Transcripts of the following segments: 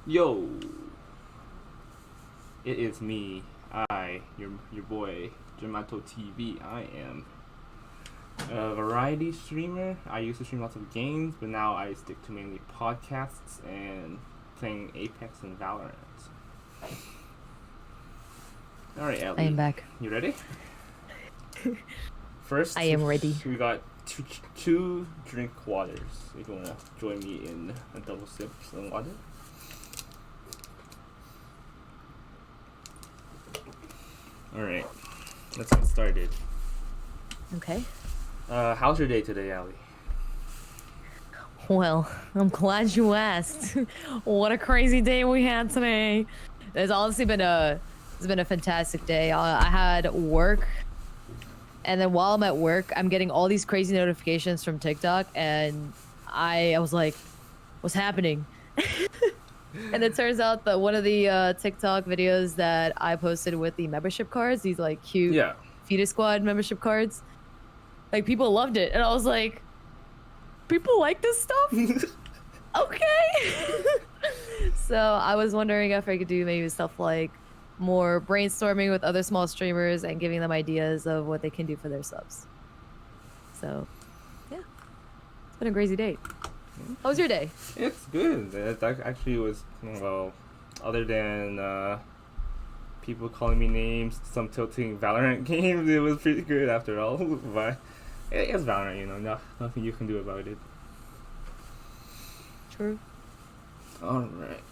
Yo, it is me. Your boy, Gemato TV. I am a variety streamer. I used to stream lots of games, but now I stick to mainly podcasts and playing Apex and Valorant. All right, I am Ellie, back. you ready? First, I am ready. we got two drink waters. If you wanna join me in a double sip of water. All right, let's get started. Okay. How's your day today, Ali? Well, I'm glad you asked. What a crazy day we had today. It's been a fantastic day. I had work, and then while I'm at work, I'm getting all these crazy notifications from TikTok, and I was like, "What's happening?" And it turns out that one of the TikTok videos that I posted with the membership cards, these like cute Yeah. Fetus Squad membership cards, like people loved it, and I was like, people like this stuff? Okay. So I was wondering if I could do maybe stuff like more brainstorming with other small streamers and giving them ideas of what they can do for their subs. So, yeah, it's been a crazy day. How was your day? It's good. It actually was, well, other than people calling me names, some tilting Valorant games, it was pretty good after all. But it's Valorant, nothing you can do about it. True. Alright,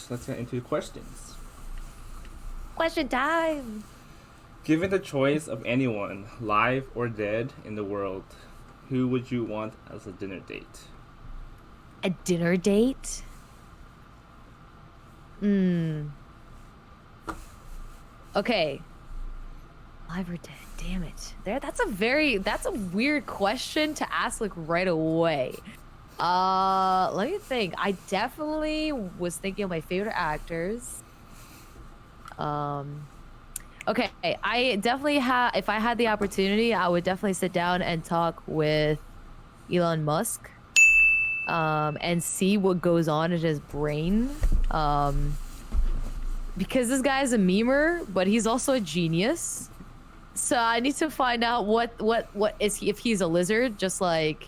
let's get into the questions. Question time. Given the choice of anyone, live or dead, in the world, who would you want as a dinner date? A dinner date? Okay. Live or dead? Damn it. That's a weird question to ask like right away. Let me think. I definitely was thinking of my favorite actors. Okay, I definitely if I had the opportunity, I would definitely sit down and talk with Elon Musk. And see what goes on in his brain. Because this guy's a memer, but he's also a genius. So I need to find out what is he, if he's a lizard, just like,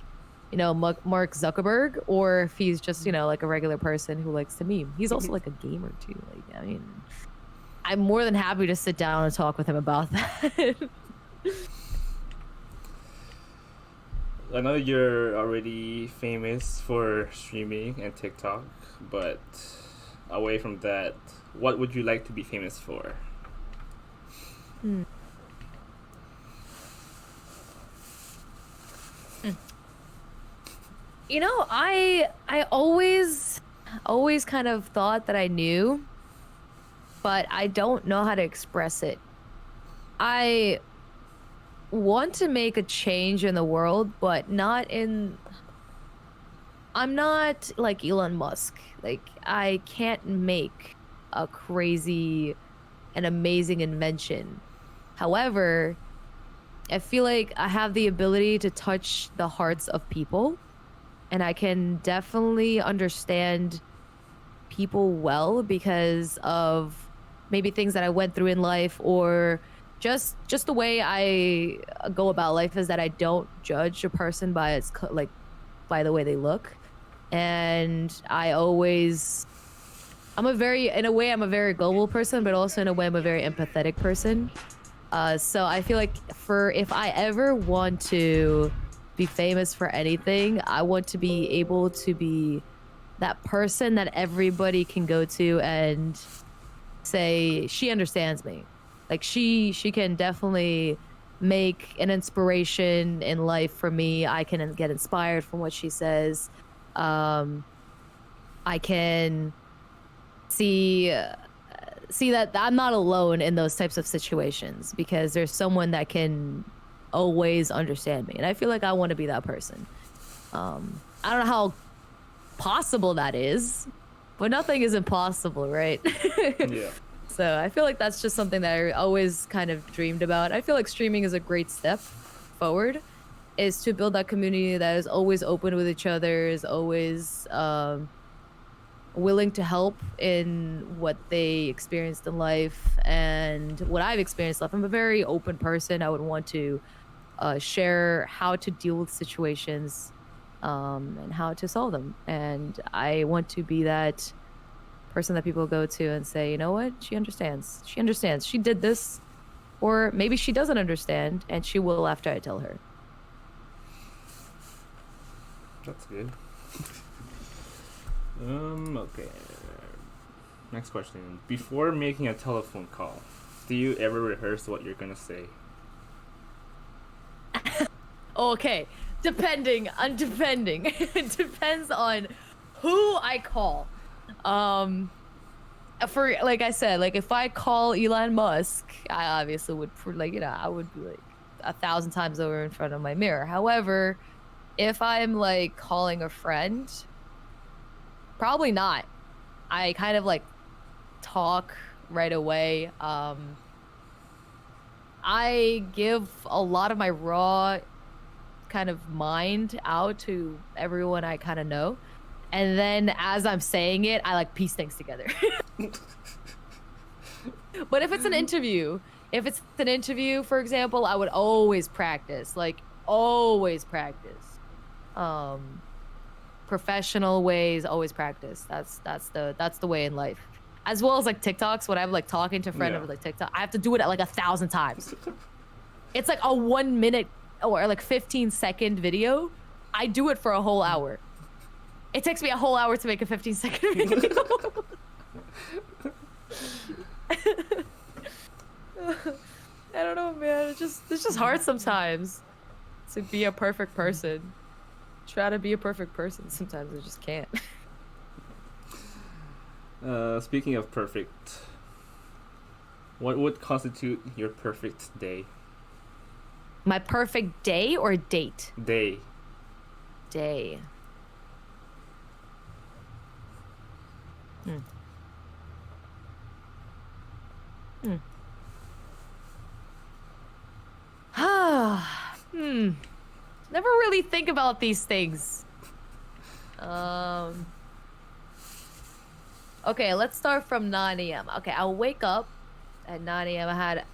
Mark Zuckerberg, or if he's just, like a regular person who likes to meme. He's also like a gamer too. Like, I mean, I'm more than happy to sit down and talk with him about that. I know you're already famous for streaming and TikTok, but away from that, what would you like to be famous for? I always kind of thought that I knew, but I don't know how to express it. I want to make a change in the world, but I'm not like Elon Musk. Like, I can't make a crazy and amazing invention. However, I feel like I have the ability to touch the hearts of people, and I can definitely understand people well because of maybe things that I went through in life, or just the way I go about life is that I don't judge a person by by the way they look. And I'm in a way, I'm a very global person, but also in a way, I'm a very empathetic person. So I feel like if I ever want to be famous for anything, I want to be able to be that person that everybody can go to and say, she understands me. Like, she can definitely make an inspiration in life for me. I can get inspired from what she says. I can see that I'm not alone in those types of situations, because there's someone that can always understand me, and I feel like I want to be that person. I don't know how possible that is, but nothing is impossible, right? Yeah. So I feel like that's just something that I always kind of dreamed about. I feel like streaming is a great step forward, is to build that community that is always open with each other, is always willing to help in what they experienced in life and what I've experienced in life. I'm a very open person. I would want to share how to deal with situations and how to solve them. And I want to be that person that people go to and say, you know what? She understands. She understands. She did this. Or maybe she doesn't understand and she will after I tell her. That's good. Okay. Next question. Before making a telephone call, do you ever rehearse what you're gonna say? Okay. Depending. It depends on who I call. For like I said, like if I call Elon Musk, I obviously would I would be like 1,000 times over in front of my mirror. However, if I'm like calling a friend, probably not. I kind of like talk right away. I give a lot of my raw kind of mind out to everyone I kind of know. And then as I'm saying it, I like piece things together. But if it's an interview, for example, I would always practice, like always practice. Professional ways, always practice. That's the way in life. As well as like TikToks, when I'm like talking to a friend over like TikTok, I have to do it like 1,000 times. It's like a 1 minute or like 15-second video. I do it for a whole hour. It takes me a whole hour to make a 15-second video. I don't know, man. It's just hard sometimes to be a perfect person. Try to be a perfect person. Sometimes I just can't. Speaking of perfect, what would constitute your perfect day? My perfect day or date? Day. Day. Never really think about these things. Okay, let's start from 9 a.m. Okay, I'll wake up at 9 a.m. I had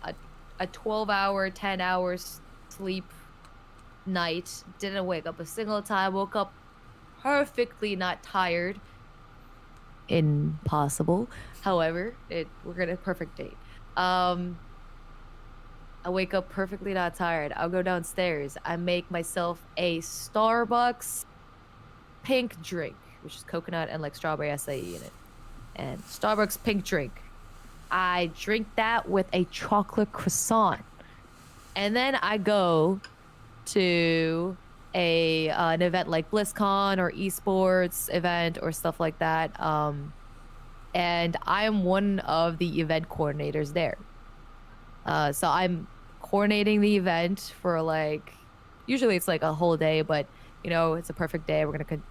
a 12-hour, 10 hours sleep night. Didn't wake up a single time. Woke up perfectly not tired. Impossible. However, we're gonna perfect date. I wake up perfectly not tired. I'll go downstairs. I make myself a Starbucks pink drink, which is coconut and like strawberry acai in it. And Starbucks pink drink. I drink that with a chocolate croissant. And then I go to an event like BlizzCon or esports event or stuff like that. And I'm one of the event coordinators there. So I'm coordinating the event for like, usually it's like a whole day, but you know, it's a perfect day. We're gonna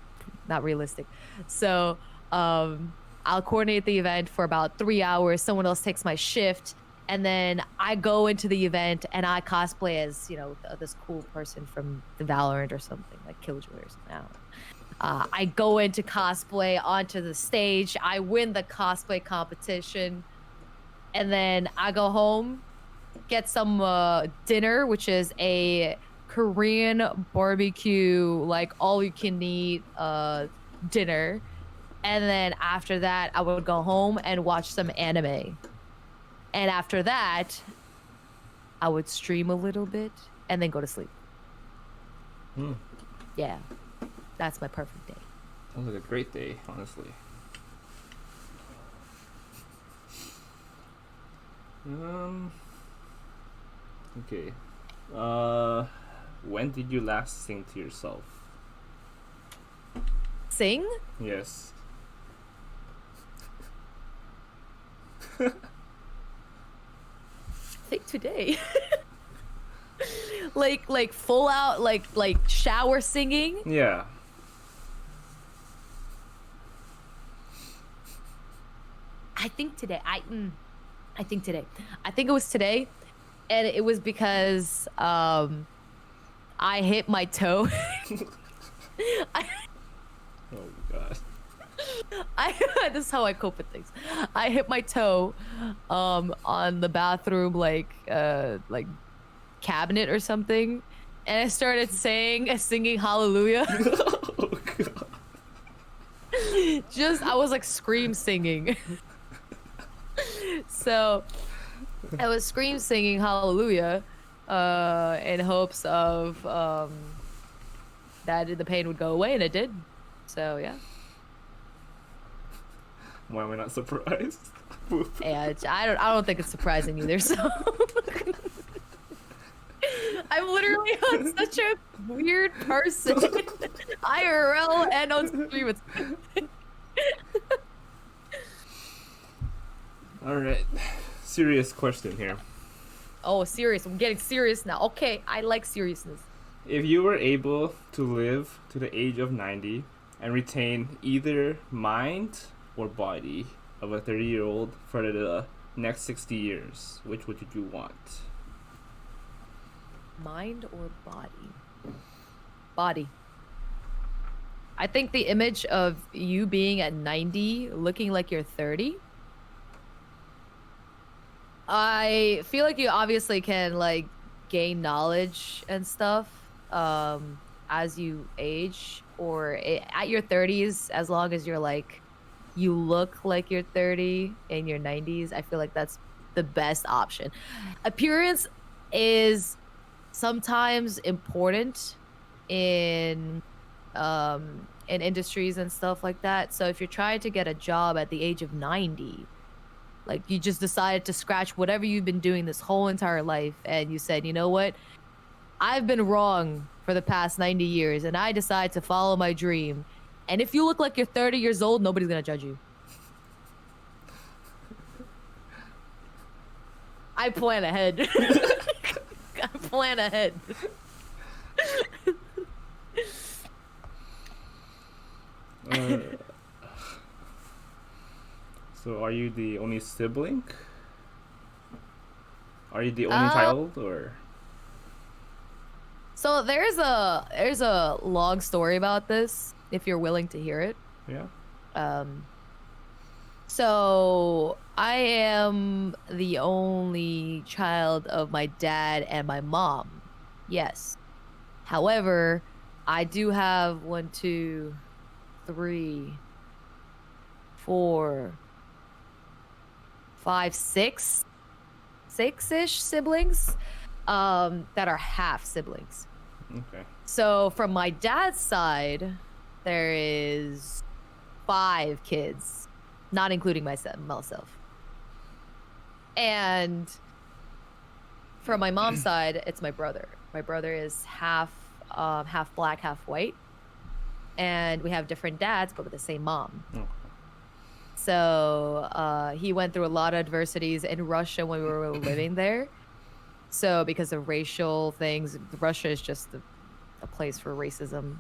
not realistic. So I'll coordinate the event for about 3 hours. Someone else takes my shift, and then I go into the event and I cosplay as, you know, this cool person from the Valorant or something, like Killjoy or something. I don't know. I go into cosplay onto the stage. I win the cosplay competition, and then I go home, get some dinner, which is a Korean barbecue, like all you can eat dinner. And then after that, I would go home and watch some anime. And after that, I would stream a little bit and then go to sleep. Yeah, that's my perfect day. Sounds like a great day, honestly. Okay. When did you last sing to yourself? Sing? Yes. I think today. like full out like shower singing. Yeah. I think today. I think today. I think it was today, and it was because I hit my toe. Oh my god. This is how I cope with things. I hit my toe on the bathroom like cabinet or something, and I started singing hallelujah. Oh god. I was like scream singing. So I was scream singing hallelujah in hopes of that the pain would go away, and it did. So yeah. Why am I not surprised? Yeah, I don't think it's surprising either. So I'm literally such a weird person, IRL and on stream. All right, serious question here. Oh, serious! I'm getting serious now. Okay, I like seriousness. If you were able to live to the age of 90 and retain either mind or body of a 30-year-old for the next 60 years, which would you want? Mind or body? Body. I think the image of you being at 90 looking like you're 30. I feel like you obviously can like gain knowledge and stuff as you age, or at your 30s, as long as you're like you look like you're 30 in your 90s. I feel like that's the best option. Appearance is sometimes important in industries and stuff like that. So if you're trying to get a job at the age of 90, like you just decided to scratch whatever you've been doing this whole entire life, and you said, you know what, I've been wrong for the past 90 years and I decide to follow my dream. And if you look like you're 30 years old, nobody's gonna judge you. I plan ahead. I plan ahead. So are you the only sibling? Are you the only child, or? So there's a long story about this, if you're willing to hear it. Yeah. So I am the only child of my dad and my mom. Yes. However, I do have 1, 2, 3, 4, 5, 6-ish siblings that are half siblings. Okay. So from my dad's side, there is 5 kids, not including myself. And from my mom's side, it's my brother. My brother is half black, half white, and we have different dads, but with the same mom. Okay. So he went through a lot of adversities in Russia when we were living there. So because of racial things, Russia is just a place for racism,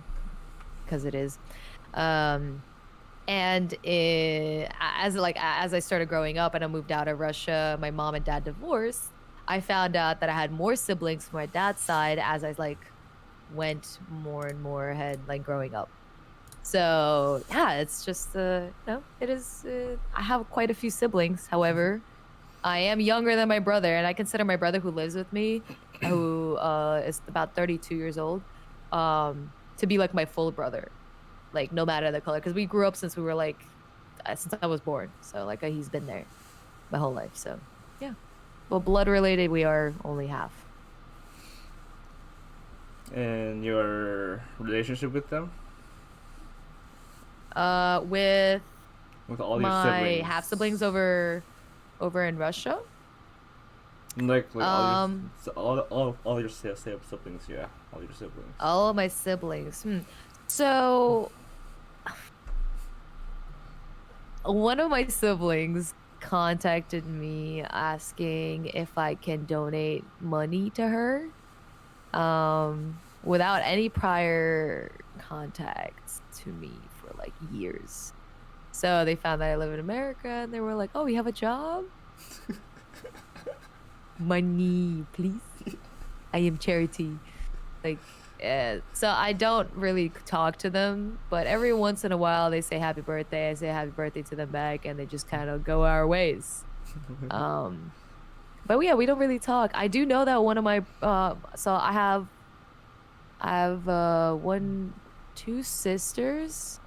because it is. And as I started growing up and I moved out of Russia, my mom and dad divorced. I found out that I had more siblings from my dad's side as I like went more and more ahead, like growing up. So yeah, it's just it is. I have quite a few siblings. However, I am younger than my brother, and I consider my brother, who lives with me, who is about 32 years old, to be like my full brother, like no matter the color, because we grew up since we were like since I was born. So like he's been there my whole life. So yeah, well, blood related, we are only half. And your relationship with them? With all your my siblings? half siblings over in Russia. Like all your siblings, yeah, all your siblings. All of my siblings. So one of my siblings contacted me asking if I can donate money to her, without any prior contacts to me for like years. So they found that I live in America, and they were like, "Oh, you have a job? Money, please. I am charity." Like, So I don't really talk to them, but every once in a while they say happy birthday. I say happy birthday to them back, and they just kind of go our ways. Um, but yeah, we don't really talk. I do know that one of my so I have one, two sisters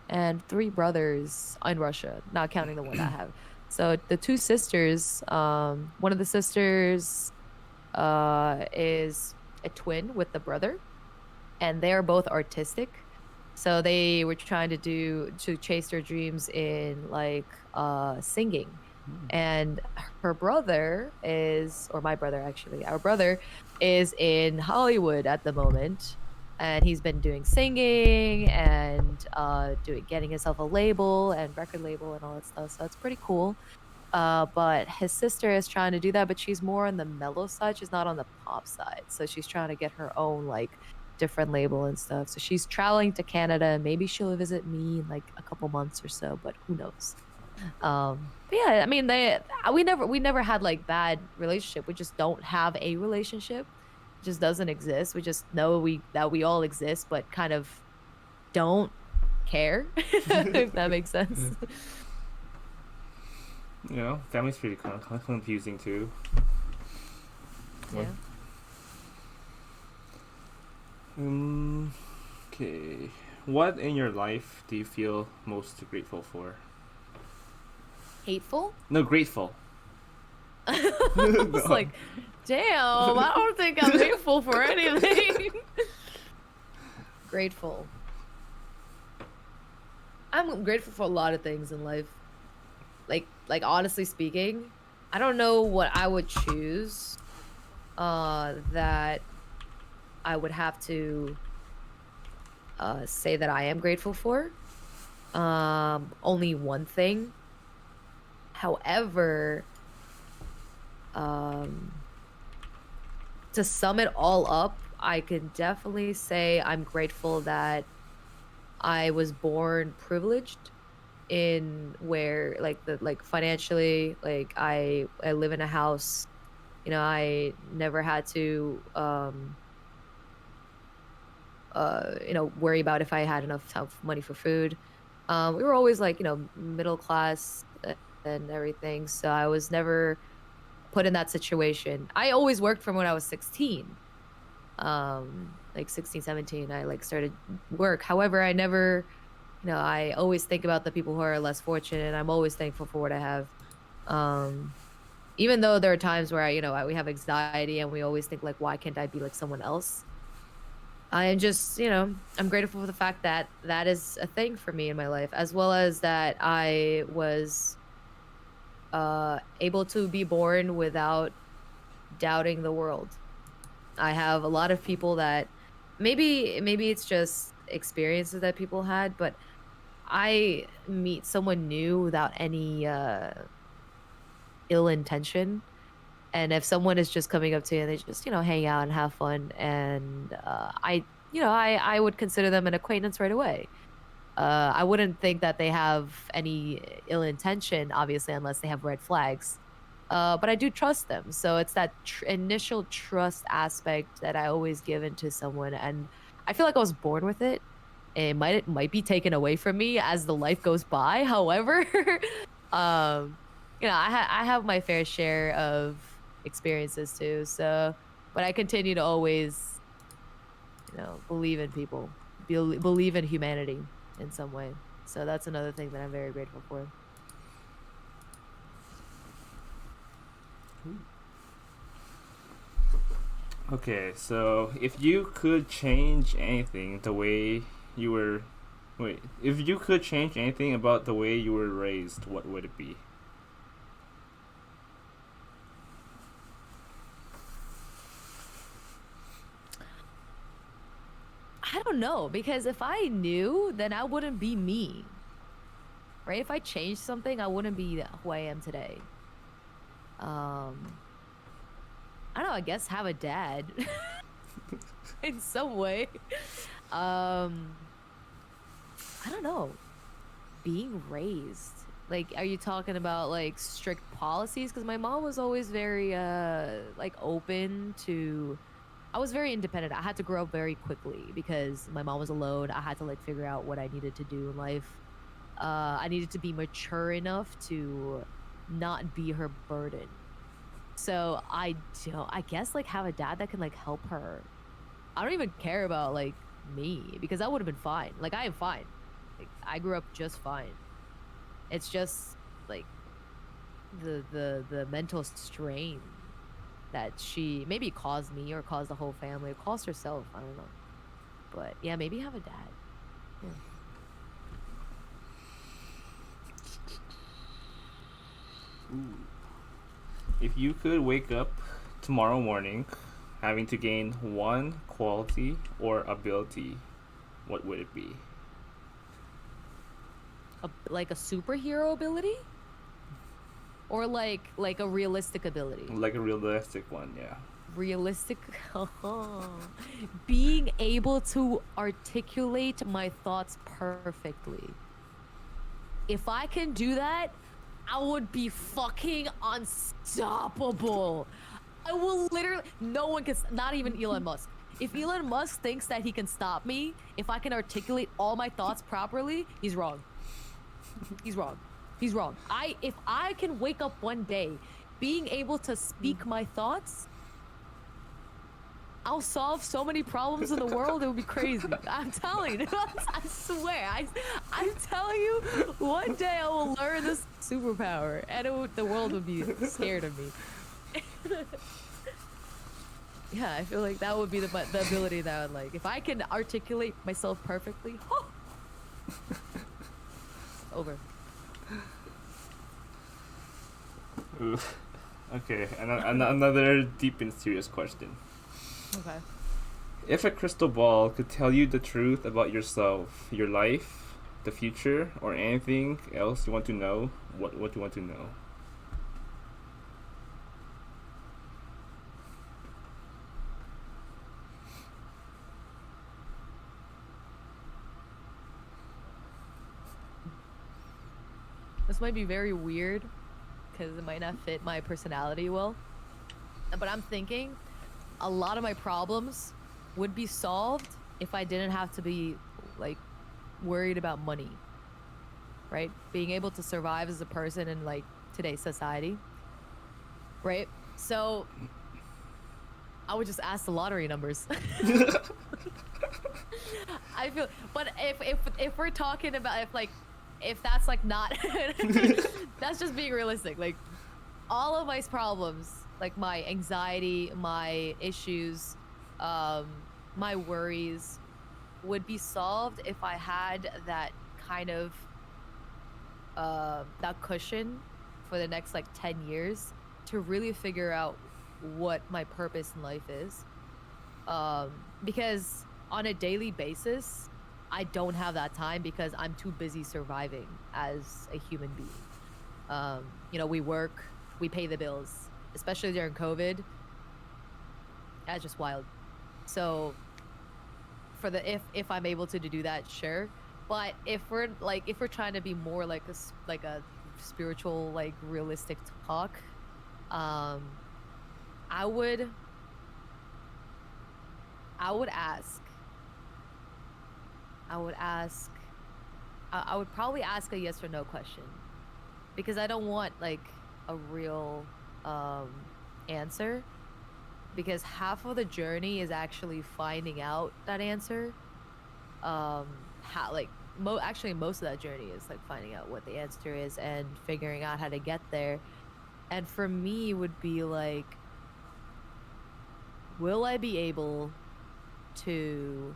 and three brothers in Russia, not counting the one I have. So the two sisters, one of the sisters is a twin with the brother, and they're both artistic. So they were trying to chase their dreams in like singing. And her brother is, or my brother actually, our brother is in Hollywood at the moment. And he's been doing singing and doing getting himself a label and record label and all that stuff. So it's pretty cool. But his sister is trying to do that, but she's more on the mellow side. She's not on the pop side. So she's trying to get her own like different label and stuff. So she's traveling to Canada and maybe she'll visit me in like a couple months or so, but who knows? But yeah, I mean we never had like bad relationship. We just don't have a relationship. It just doesn't exist. We just know we all exist, but kind of don't care, if that makes sense. You know, family's pretty confusing too. Yeah. Okay. What in your life do you feel most grateful for? Hateful? No, grateful. I was like, damn, I don't think I'm grateful for anything. Grateful. I'm grateful for a lot of things in life. Like honestly speaking, I don't know what I would choose that I would have to say that I am grateful for. Only one thing. However, to sum it all up, I can definitely say I'm grateful that I was born privileged in where like financially, like I live in a house, I never had to worry about if I had enough money for food. We were always like, middle class and everything, so I was never put in that situation. I always worked from when I was 16. Like 16, 17, I like started work. However, I never, I always think about the people who are less fortunate, and I'm always thankful for what I have. Um, Even though there are times where we have anxiety and we always think like, why can't I be like someone else? I am just, I'm grateful for the fact that that is a thing for me in my life, as well as that I was able to be born without doubting the world. I have a lot of people that maybe it's just experiences that people had, but I meet someone new without any ill intention. And if someone is just coming up to you and they just, hang out and have fun, and I would consider them an acquaintance right away. I wouldn't think that they have any ill intention, obviously, unless they have red flags. But I do trust them. So it's that initial trust aspect that I always give into someone. And I feel like I was born with it. It might be taken away from me as the life goes by. However, um, I have my fair share of experiences too. So, but I continue to always, believe in people, believe in humanity in some way. So that's another thing that I'm very grateful for. Okay, so if you could change anything the way you were. Wait, if you could change anything about the way you were raised, what would it be? I don't know, because if I knew, then I wouldn't be me, right? If I changed something, I wouldn't be who I am today. Um, I don't know, I guess have a dad in some way. Um, I don't know. Being raised. Like, are you talking about like strict policies? Because my mom was always very like open to I was very independent. I had to grow up very quickly because my mom was alone. I had to like figure out what I needed to do in life. I needed to be mature enough to not be her burden. So I don't, I guess like have a dad that can like help her. I don't even care about like me because I would have been fine. Like I am fine. Like I grew up just fine. It's just like the mental strain that she maybe caused me or caused the whole family or caused herself. I don't know. But yeah, maybe have a dad. Yeah. Ooh. If you could wake up tomorrow morning having to gain one quality or ability, what would it be? Like a superhero ability or like a realistic ability. Like a realistic one, yeah. Realistic. Being able to articulate my thoughts perfectly. If I can do that, I would be fucking unstoppable. I will literally, no one can, not even Elon Musk. If Elon Musk thinks that he can stop me, if I can articulate all my thoughts properly, he's wrong. He's wrong. He's wrong. If I can wake up one day being able to speak my thoughts, I'll solve so many problems in the world. It would be crazy. I'm telling you. I swear. I'm telling you, one day I will learn this superpower, and the world would be scared of me. Yeah, I feel like that would be the ability that I would like. If I can articulate myself perfectly, over. Ooh. Okay, another deep and serious question. Okay. If a crystal ball could tell you the truth about yourself, your life, the future, or anything else you want to know, what do you want to know? This might be very weird because it might not fit my personality well. But I'm thinking a lot of my problems would be solved if I didn't have to be like worried about money. Right? Being able to survive as a person in like today's society. Right? So I would just ask the lottery numbers. I feel, but if we're talking about if that's like not that's just being realistic. Like all of my problems, like my anxiety, my issues, my worries would be solved if I had that kind of that cushion for the next like 10 years to really figure out what my purpose in life is. Because on a daily basis, I don't have that time because I'm too busy surviving as a human being. You know, we work, we pay the bills, especially during COVID. That's just wild. So for the if I'm able to do that, sure. But if we're trying to be more like a spiritual, like realistic talk, I would ask. I would probably ask a yes or no question because I don't want like a real answer because half of the journey is actually finding out that answer. How like actually most of that journey is like finding out what the answer is and figuring out how to get there. And for me would be like, will I be able to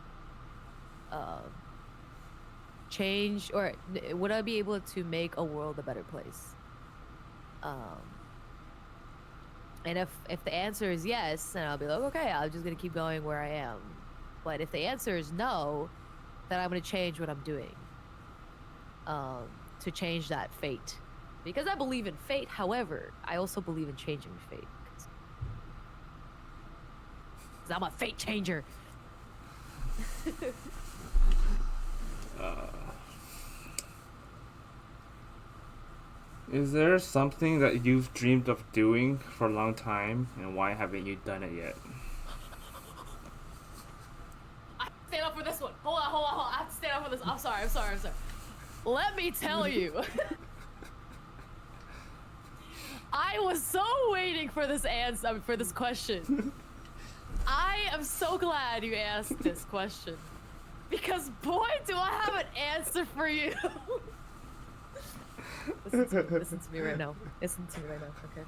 change, or would I be able to make a world a better place? And if the answer is yes, then I'll be like, okay, I'm just gonna keep going where I am. But if the answer is no, then I'm gonna change what I'm doing to change that fate. Because I believe in fate, however, I also believe in changing fate. Because I'm a fate changer. Is there something that you've dreamed of doing for a long time, and why haven't you done it yet? up for this one. Hold on. I have to stand up for this. I'm sorry. Let me tell you. I was so waiting for this answer, for this question. I am so glad you asked this question. Because boy, do I have an answer for you. Listen to me right now. Okay?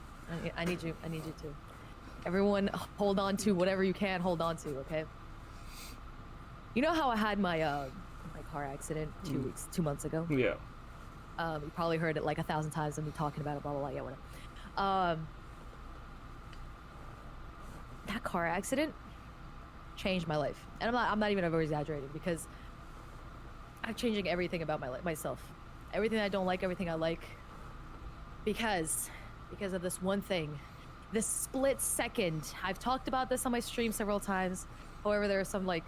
I need you to. Everyone, hold on to whatever you can hold on to, okay? You know how I had my my car accident 2 months ago? Yeah. You probably heard it like 1,000 times of me talking about it, blah, blah, blah, yeah, whatever. That car accident changed my life. And I'm not even over exaggerating, because I'm changing everything about my life, myself. Everything I don't like, everything I like. Because of this one thing. This split second. I've talked about this on my stream several times. However, there are some like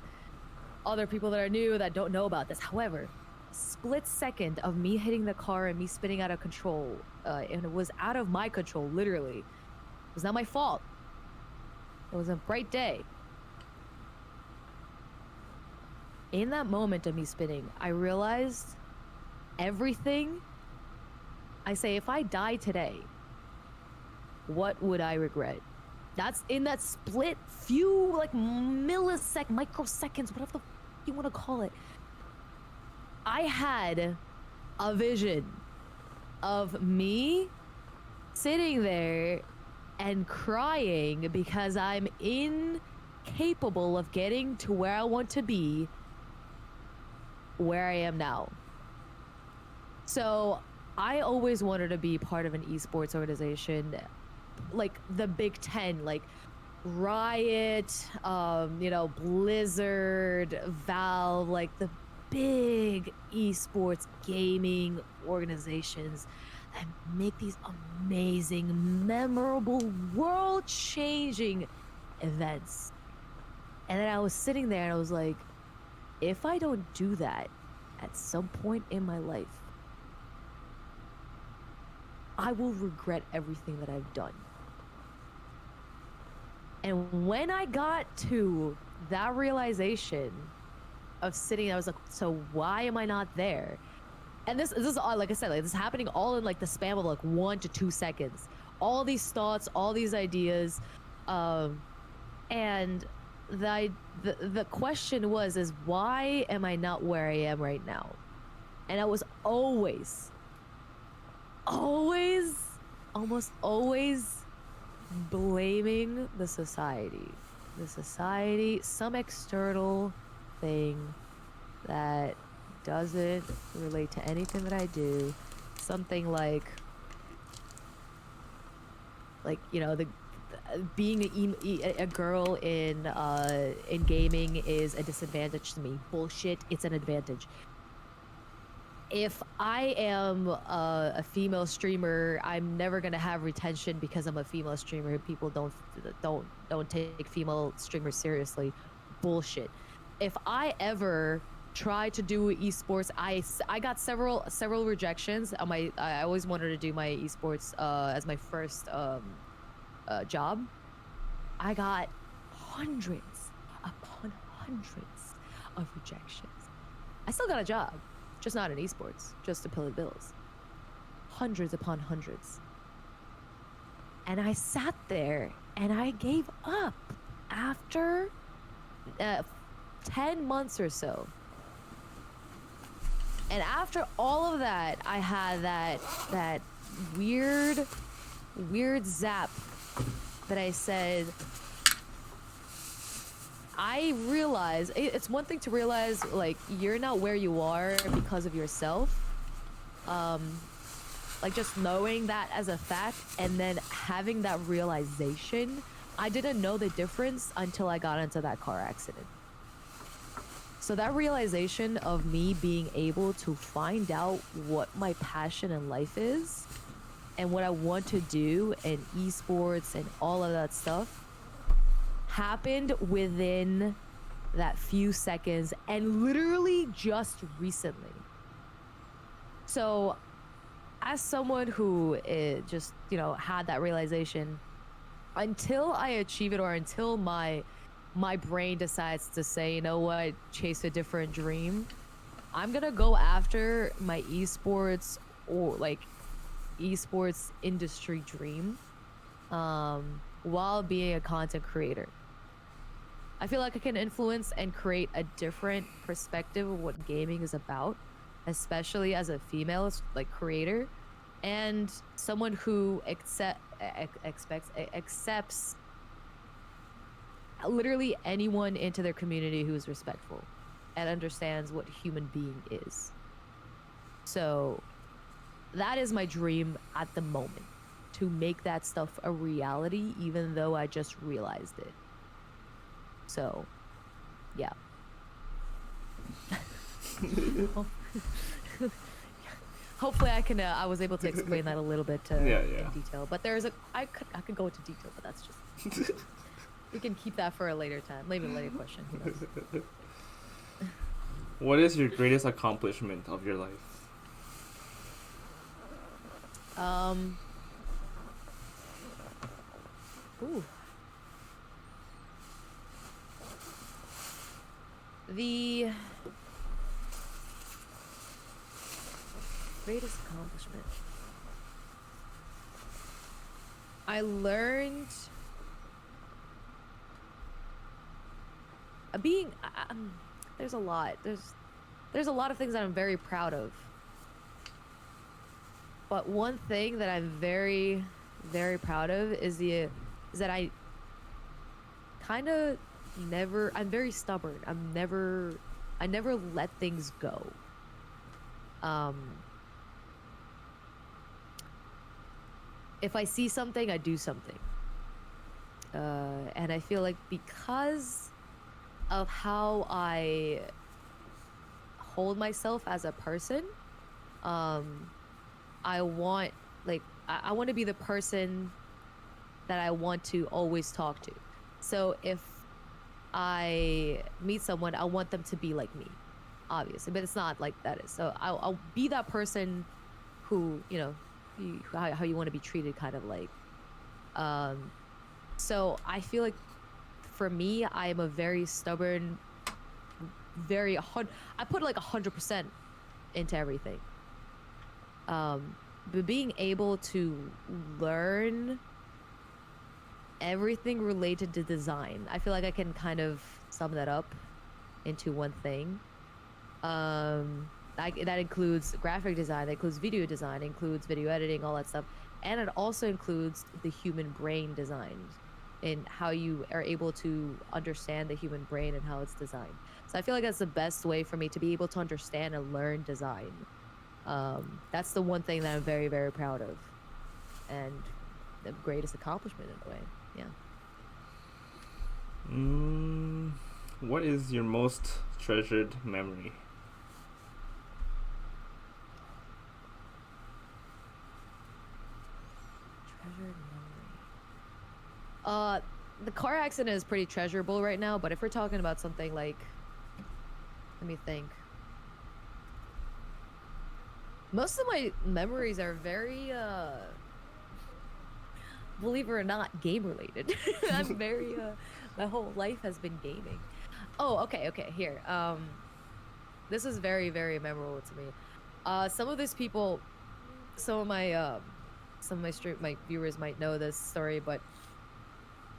other people that are new that don't know about this. However, split second of me hitting the car and me spinning out of control, and it was out of my control, literally. It was not my fault. It was a bright day. In that moment of me spinning, I realized everything. I say, if I die today, what would I regret? That's in that split few like microseconds, whatever the you want to call it. I had a vision of me sitting there and crying because I'm incapable of getting to where I want to be, where I am now. So I always wanted to be part of an esports organization, like the Big Ten, like Riot, Blizzard, Valve, like the big esports gaming organizations that make these amazing, memorable, world-changing events. And then I was sitting there and I was like, if I don't do that at some point in my life, I will regret everything that I've done. And when I got to that realization of sitting, I was like, so why am I not there? And this is all, like I said, like this is happening all in like the span of like 1 to 2 seconds. All these thoughts, all these ideas, and the question is why am I not where I am right now? And I was almost always blaming the society, some external thing that doesn't relate to anything that I do. Something like being a girl in gaming is a disadvantage to me. Bullshit, it's an advantage. If I am a female streamer, I'm never gonna have retention because I'm a female streamer. People don't take female streamers seriously. Bullshit. If I ever try to do esports, I got several rejections. I always wanted to do my esports as my first job. I got hundreds upon hundreds of rejections. I still got a job. Just not in esports, just to pay the bills. Hundreds upon hundreds. And I sat there and I gave up after 10 months or so. And after all of that, I had that weird zap that I said, I realize it's one thing to realize like you're not where you are because of yourself, like just knowing that as a fact and then having that realization. I didn't know the difference until I got into that car accident. So that realization of me being able to find out what my passion in life is and what I want to do in esports and all of that stuff happened within that few seconds and literally just recently. So as someone who just, had that realization, until I achieve it or until my my brain decides to say, you know what, chase a different dream, I'm gonna go after my esports or like esports industry dream while being a content creator. I feel like I can influence and create a different perspective of what gaming is about, especially as a female like creator and someone who accepts literally anyone into their community who is respectful and understands what human being is. So that is my dream at the moment, to make that stuff a reality, even though I just realized it. So, yeah. Hopefully I was able to explain that a little bit in detail. But I could go into detail, but that's just we can keep that for a later time, maybe a later question. Who knows? What is your greatest accomplishment of your life? Ooh. The greatest accomplishment. I learned there's a lot. There's a lot of things that I'm very proud of. But one thing that I'm very, very proud of is that I kind of I'm very stubborn. I never let things go. If I see something, I do something. And I feel like because of how I hold myself as a person, I want I want to be the person that I want to always talk to. So if I meet someone, I want them to be like me, obviously, but it's not like that is. So I'll be that person who, you know, how you want to be treated, kind of like. So I feel like for me, I am a very stubborn, I put like 100% into everything. But being able to learn everything related to design, I feel like I can kind of sum that up into one thing. That includes graphic design, that includes video design, includes video editing, all that stuff. And it also includes the human brain design and how you are able to understand the human brain and how it's designed. So I feel like that's the best way for me to be able to understand and learn design. That's the one thing that I'm very, very proud of. And the greatest accomplishment in a way. Yeah. What is your most treasured memory? Treasured memory. The car accident is pretty treasurable right now, but if we're talking about something like, let me think. Most of my memories are very, believe it or not, game related. I'm very, my whole life has been gaming. Oh, okay, here. This is very, very memorable to me. Some of these people, some of my my viewers might know this story, but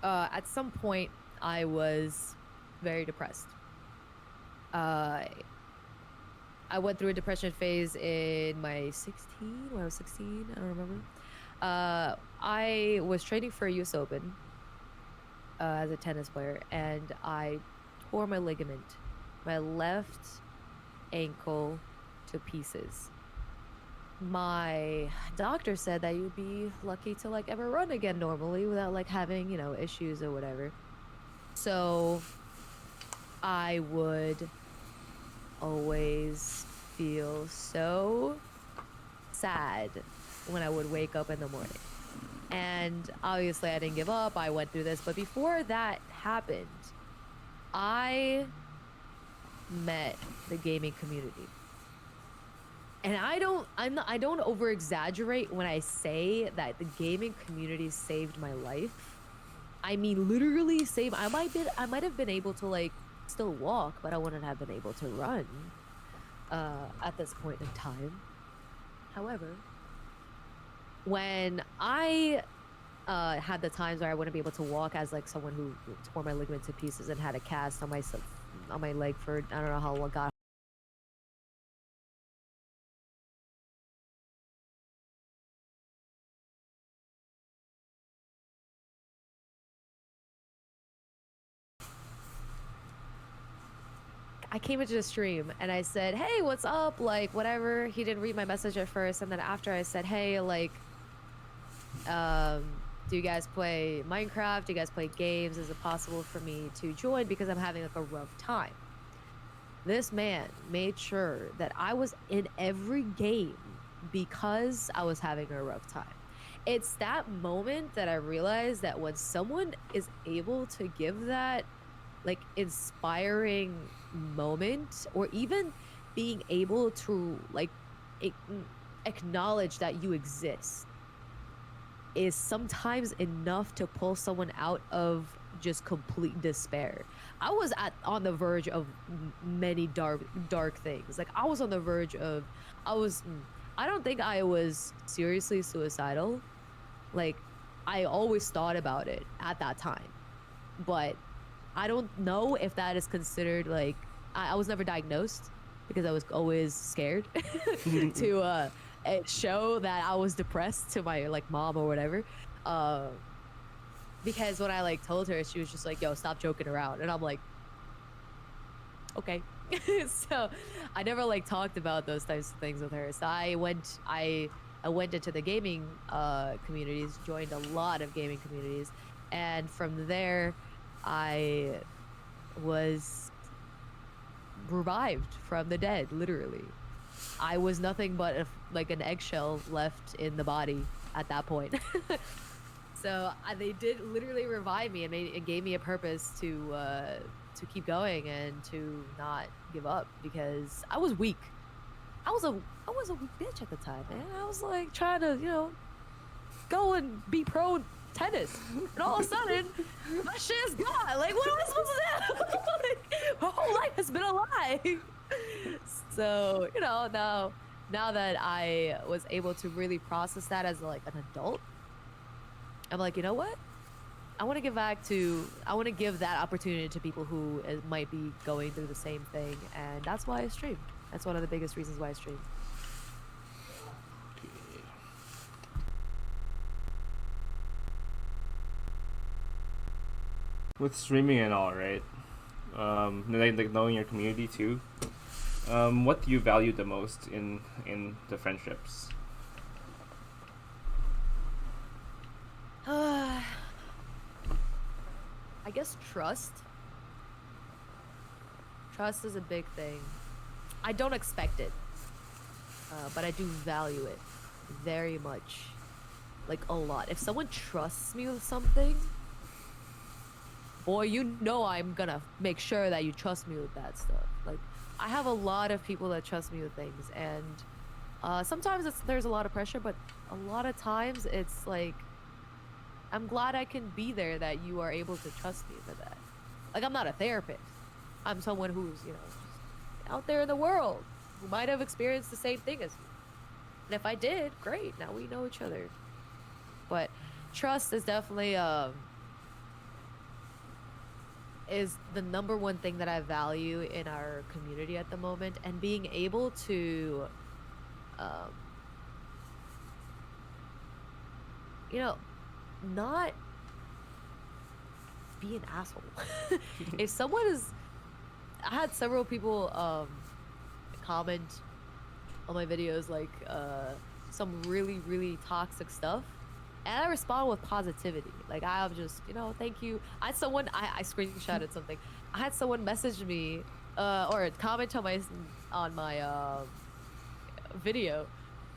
at some point I was very depressed. I went through a depression phase in my 16, when I was 16, I don't remember. I was training for a US Open as a tennis player, and I tore my ligament, my left ankle, to pieces. My doctor said that you'd be lucky to like ever run again normally without like having, you know, issues or whatever. So I would always feel so sad when I would wake up in the morning. And obviously I didn't give up. I went through this, but before that happened, I met the gaming community. And I don't over exaggerate when I say that the gaming community saved my life. I mean, literally same. I might have been able to like still walk, but I wouldn't have been able to run at this point in time. However, when I had the times where I wouldn't be able to walk as like someone who tore my ligament to pieces and had a cast on my leg for I don't know how long. God, I came into the stream and I said, "Hey, what's up?" Like whatever. He didn't read my message at first, and then after I said, "Hey, like, do you guys play Minecraft? Do you guys play games? Is it possible for me to join because I'm having like a rough time?" This man made sure that I was in every game because I was having a rough time. It's that moment that I realized that when someone is able to give that like inspiring moment, or even being able to like ac- acknowledge that you exist, is sometimes enough to pull someone out of just complete despair. I was on the verge of many dark things. Like I was on the verge of I was I don't think I was seriously suicidal. Like I always thought about it at that time. But I don't know if that is considered like I was never diagnosed because I was always scared to show that I was depressed to my like mom or whatever. Uh, because when I like told her, she was just like, "Yo, stop joking around," and I'm like, "Okay." So I never like talked about those types of things with her. So I went into the gaming communities, joined a lot of gaming communities, and from there I was revived from the dead, literally. I was nothing but like an eggshell left in the body at that point. So they did literally revive me and gave me a purpose to keep going and to not give up because I was weak. I was a weak bitch at the time, man. I was like trying to go and be pro tennis, and all of a sudden my shit is gone. Like what am I supposed to do? Like, my whole life has been a lie. So now that I was able to really process that as like an adult, I'm like, you know what? I want to give that opportunity to people who might be going through the same thing, and that's why I stream. That's one of the biggest reasons why I stream. With streaming and all, right? Like knowing your community too. What do you value the most in the friendships? I guess trust. Trust is a big thing. I don't expect it, but I do value it very much, like a lot. If someone trusts me with something, boy, I'm gonna make sure that you trust me with that stuff. Like, I have a lot of people that trust me with things, and sometimes there's a lot of pressure, but a lot of times it's like, I'm glad I can be there that you are able to trust me for that. Like, I'm not a therapist. I'm someone who's, just out there in the world who might have experienced the same thing as you. And if I did, great. Now we know each other. But trust is definitely is the number one thing that I value in our community at the moment, and being able to not be an asshole. If someone is I had several people comment on my videos like some really really toxic stuff, and I respond with positivity. Like I'm just thank you. I screenshotted something. I had someone message me or comment on my video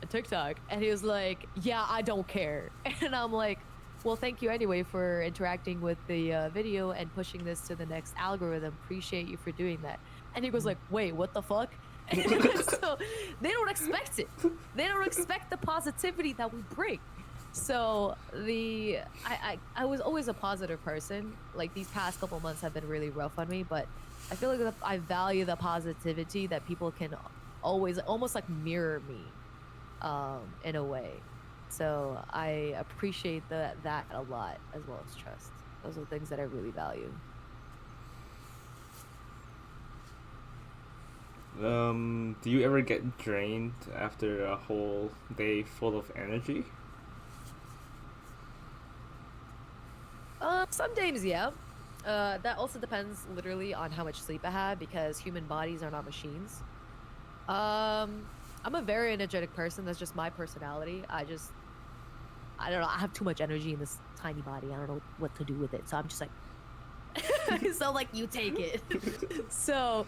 on TikTok, and he was like, "Yeah, I don't care," and I'm like, "Well, thank you anyway for interacting with the video and pushing this to the next algorithm. Appreciate you for doing that." And he goes like, "Wait, what the fuck?" So they don't expect it. They don't expect the positivity that we bring. So I was always a positive person. Like these past couple months have been really rough on me, but I feel like I value the positivity that people can always almost like mirror me in a way. So I appreciate that a lot as well as trust. Those are things that I really value. Do you ever get drained after a whole day full of energy? Some days, yeah. That also depends literally on how much sleep I had because human bodies are not machines. Um, I'm a very energetic person. That's just my personality. I don't know. I have too much energy in this tiny body. I don't know what to do with it. So I'm just like, so like you take it. So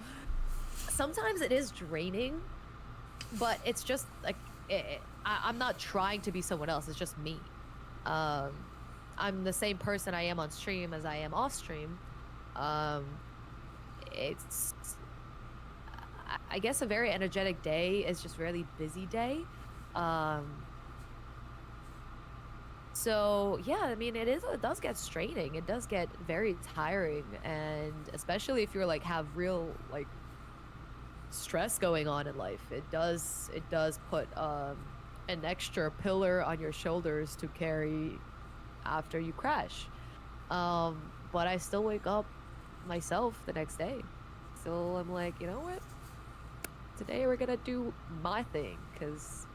sometimes it is draining, but it's just like I'm not trying to be someone else. It's just me. Um, I'm the same person I am on stream as I am off stream. Um, it's I guess a very energetic day is just really busy day. Um, so yeah, I mean it does get straining. It does get very tiring, and especially if you're like have real like stress going on in life, it does put an extra pillar on your shoulders to carry after you crash. But I still wake up myself the next day. So I'm like, you know what? Today we're gonna do my thing because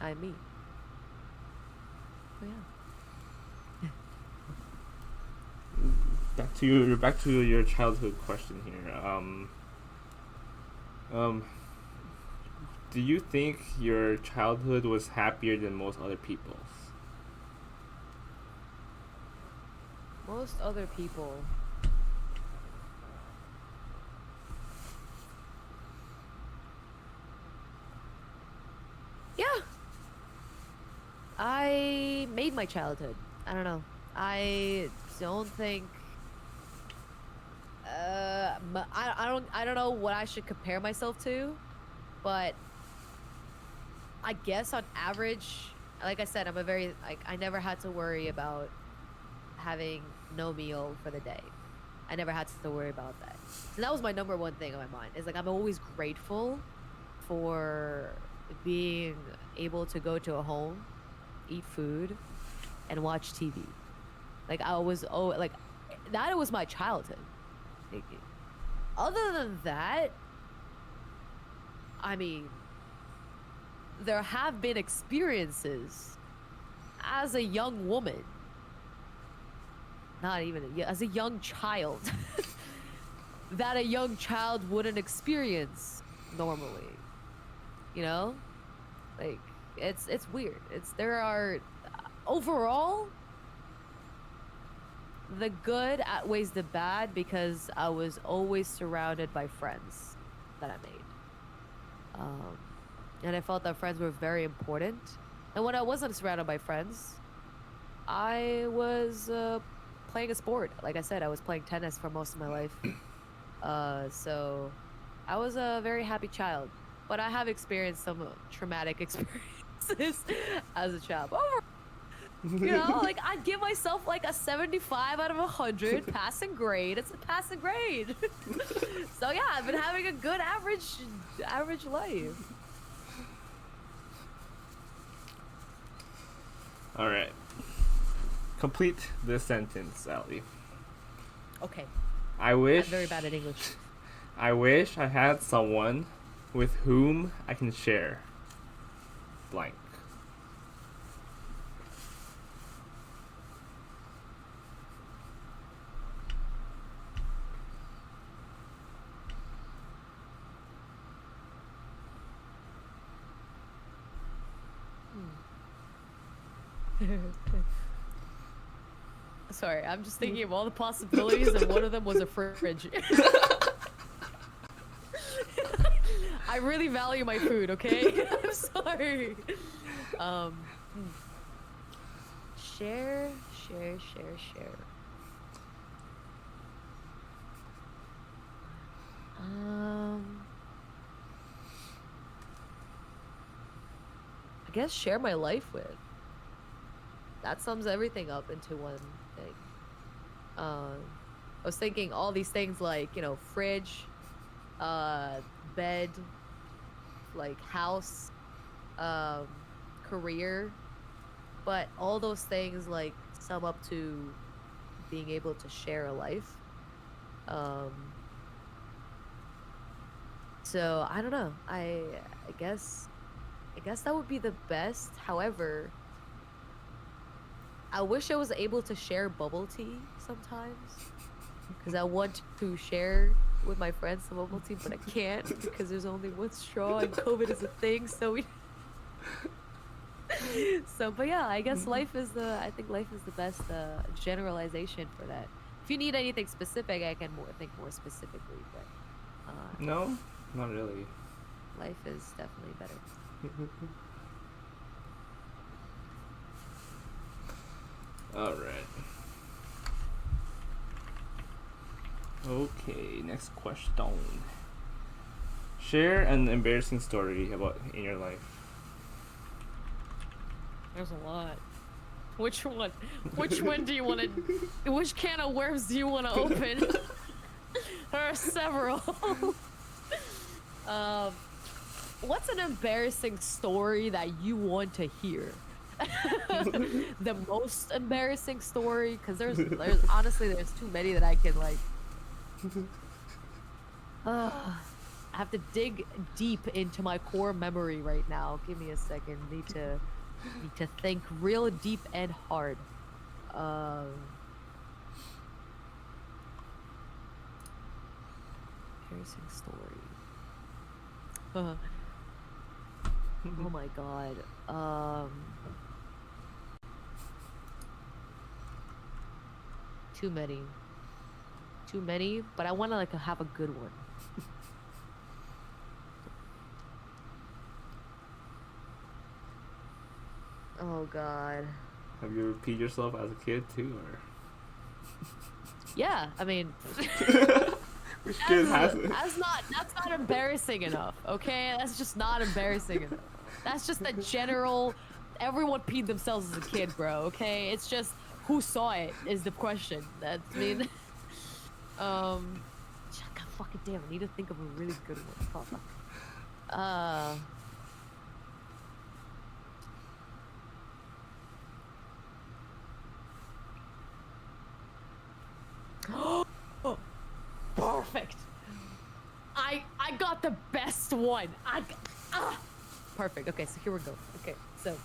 I'm me. So yeah. Back to your childhood question here. Um, do you think your childhood was happier than most other people's? Most other people. Yeah, I made my childhood. I don't know. I don't think I don't know what I should compare myself to, but I guess on average, like I said, I'm a very like I never had to worry about having no meal for the day. I never had to worry about that. So that was my number one thing on my mind. Is like I'm always grateful for being able to go to a home, eat food, and watch TV. Like I was oh like that was my childhood. Like, other than that, I mean, there have been experiences as a young woman, not even as a young child, that a young child wouldn't experience normally. You know, like it's weird. It's there are overall the good outweighs the bad because I was always surrounded by friends that I made. Um, and I felt that friends were very important. And when I wasn't surrounded by friends, I was playing a sport. Like I said, I was playing tennis for most of my life. So I was a very happy child. But I have experienced some traumatic experiences as a child. You know, like I'd give myself like a 75 out of 100 passing grade. It's a passing grade. So yeah, I've been having a good average life. All right. Complete this sentence, Ali. Okay. I I'm wish very bad at English. I wish I had someone with whom I can share blank. Sorry, I'm just thinking of all the possibilities, and one of them was a fridge. I really value my food, okay? I'm sorry. Um, hmm. Share, share, share, share. Um, I guess share my life with. that sums everything up into one thing. I was thinking all these things like, you know, fridge, bed, like house, um, career, but all those things like sum up to being able to share a life. Um, so I don't know. I guess that would be the best. However, I wish I was able to share bubble tea sometimes because I want to share with my friends some bubble tea, but I can't because there's only one straw and COVID is a thing. So we. So, but yeah, I guess life is the. I think life is the best generalization for that. If you need anything specific, I can think more specifically. But No, not really. life is definitely better. All right. Okay, next question. Share an embarrassing story about in your life. There's a lot. Which one? Which one do you want to? Which can of worms do you want to open? There are several. What's an embarrassing story that you want to hear? The most embarrassing story, because there's honestly there's too many that I can like. I have to dig deep into my core memory right now. Give me a second. Need to think real deep and hard. Embarrassing story. Oh my god. Too many, but I want to like have a good one. Oh god. Have you ever peed yourself as a kid too, or? Yeah, I mean, Which kid hasn't? that's not embarrassing enough. Okay, that's just not embarrassing enough. That's just a general. Everyone peed themselves as a kid, bro. Okay, it's just who saw it is the question. That's I mean. God fucking damn! I need to think of a really good one. Fuck. Oh, perfect. I got the best one. Perfect. Okay, so here we go. Okay, so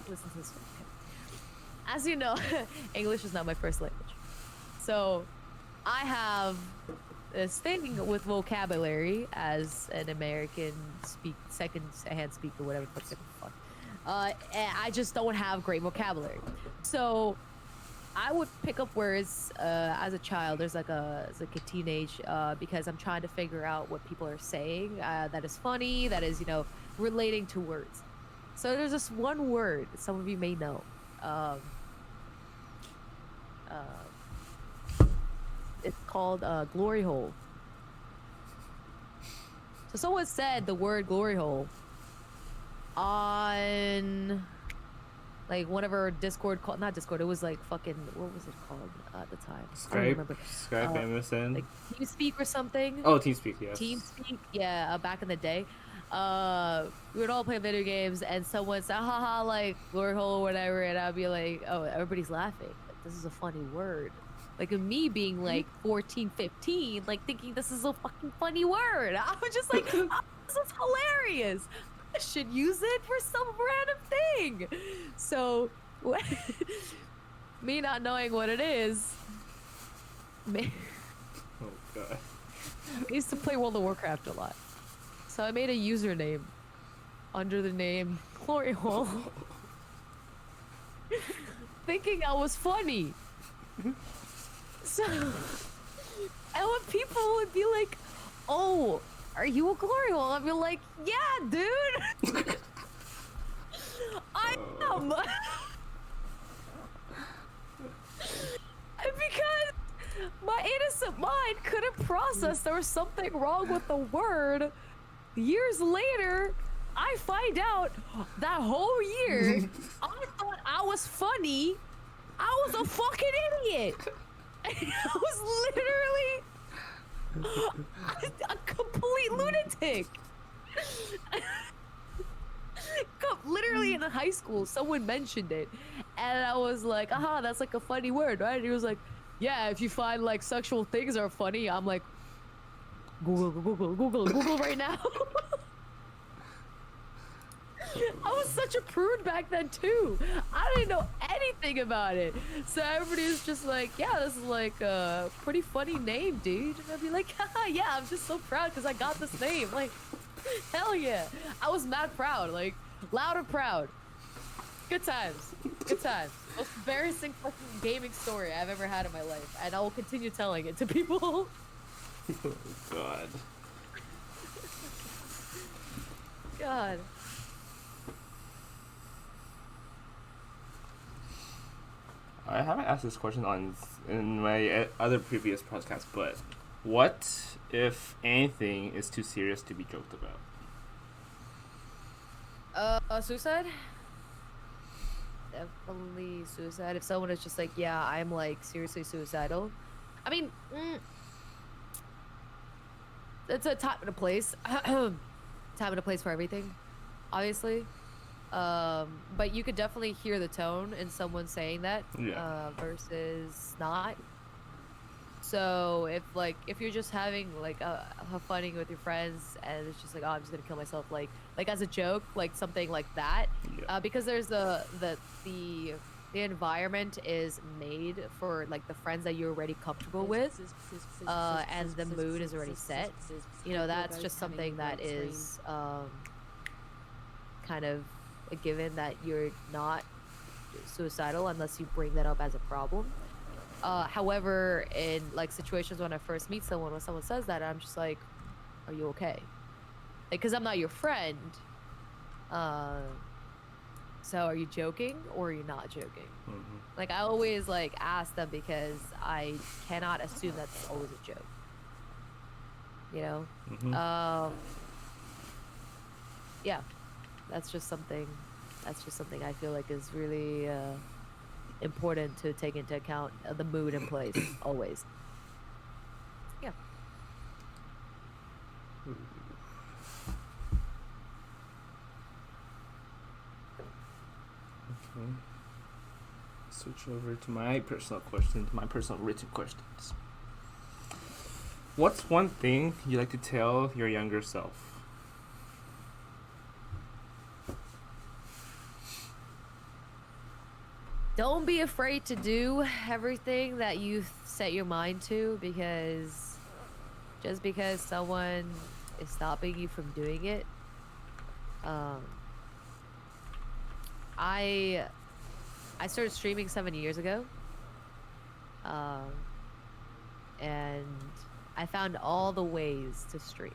listen to this one. Okay. As you know, English is not my first language, so I have this thing with vocabulary as an American second-hand speaker, whatever the fuck. And I just don't have great vocabulary, so I would pick up words as a child. There's like a teenage because I'm trying to figure out what people are saying that is funny, that is relating to words. So there's this one word some of you may know. It's called glory hole. So someone said the word glory hole on like whatever Discord called, not Discord, it was like fucking, what was it called at the time? I don't remember. Skype, MSN. Like TeamSpeak or something. Oh, TeamSpeak, yes. TeamSpeak, yeah, back in the day. We would all play video games and someone said, haha, like glory hole or whatever, and I'd be like, oh, everybody's laughing. Like, this is a funny word. Like me being like 14, 15, like thinking this is a fucking funny word. I was just like, oh, this is hilarious. I should use it for some random thing. So, me not knowing what it is, Oh god. I used to play World of Warcraft a lot. So I made a username under the name Glory Hole, thinking I was funny. So, and when people would be like, oh, are you a glory hole? I'd be like, yeah, dude. I am. Because my innocent mind couldn't process there was something wrong with the word. Years later, I find out that whole year, I thought I was funny, I was a fucking idiot. I was literally a complete lunatic. Literally in high school, someone mentioned it, and I was like, "Aha, that's like a funny word, right?" And he was like, "Yeah, if you find like sexual things are funny," I'm like, Google right now." I was such a prude back then too. I didn't know anything about it. So everybody was just like, yeah, this is like a pretty funny name, dude. And I'd be like, haha, yeah, I'm just so proud because I got this name. Like, hell yeah. I was mad proud, like, loud and proud. Good times. Good times. Most embarrassing fucking gaming story I've ever had in my life. And I will continue telling it to people. Oh, God. God. I haven't asked this question in my other previous podcasts, but what, if anything, is too serious to be joked about? Suicide? Definitely suicide. If someone is just like, yeah, I'm like seriously suicidal. I mean, it's a time and a place. Time and a place for everything, obviously. But you could definitely hear the tone in someone saying that, versus not. So if you're just having like a funning with your friends and it's just like, oh, I'm just gonna kill myself, like as a joke, like something like that, because there's the environment is made for like the friends that you're already comfortable with, and the mood is already set. You know, that's just something that is kind of a given that you're not suicidal unless you bring that up as a problem. However, in like situations when I first meet someone, when someone says that, I'm just like, are you okay? Like, cause I'm not your friend. So are you joking or are you not joking? Mm-hmm. Like, I always like ask them because I cannot assume that's always a joke. You know? Mm-hmm. Yeah. That's just something I feel like is really important to take into account, the mood and place always. Yeah. Okay. Switch over to my personal questions, my personal written questions. What's one thing you like to tell your younger self? Don't be afraid to do everything that you set your mind to, because just because someone is stopping you from doing it, I started streaming 7 years ago, and I found all the ways to stream.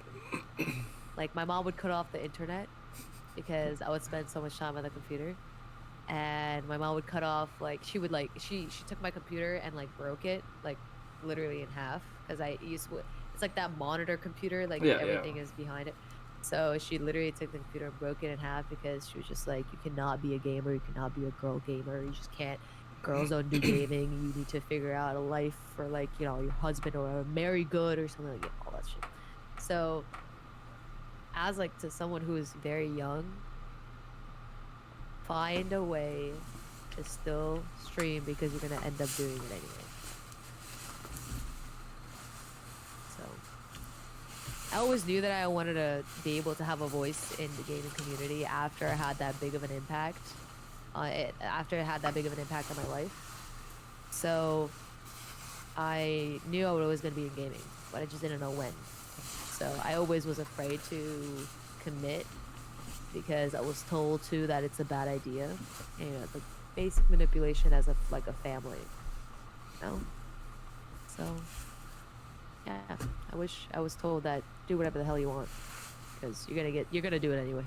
Like, my mom would cut off the internet because I would spend so much time on the computer. And my mom would cut off, like, she took my computer and like broke it like literally in half, because it's like that monitor computer, like everything is behind it. So she literally took the computer and broke it in half because she was just like, you cannot be a gamer, you cannot be a girl gamer, you just can't. Girls don't do gaming. You need to figure out a life for, like, you know, your husband, or marry good or something, like all that shit. So as like to someone who is very young, find a way to still stream because you're gonna end up doing it anyway. So I always knew that I wanted to be able to have a voice in the gaming community after I had that big of an impact. After I had that big of an impact on my life. So I knew I was always gonna be in gaming, but I just didn't know when. So I always was afraid to commit, because I was told too that it's a bad idea. You know, the basic manipulation as like a family. You know? So yeah, I wish I was told that do whatever the hell you want, because you're gonna do it anyway.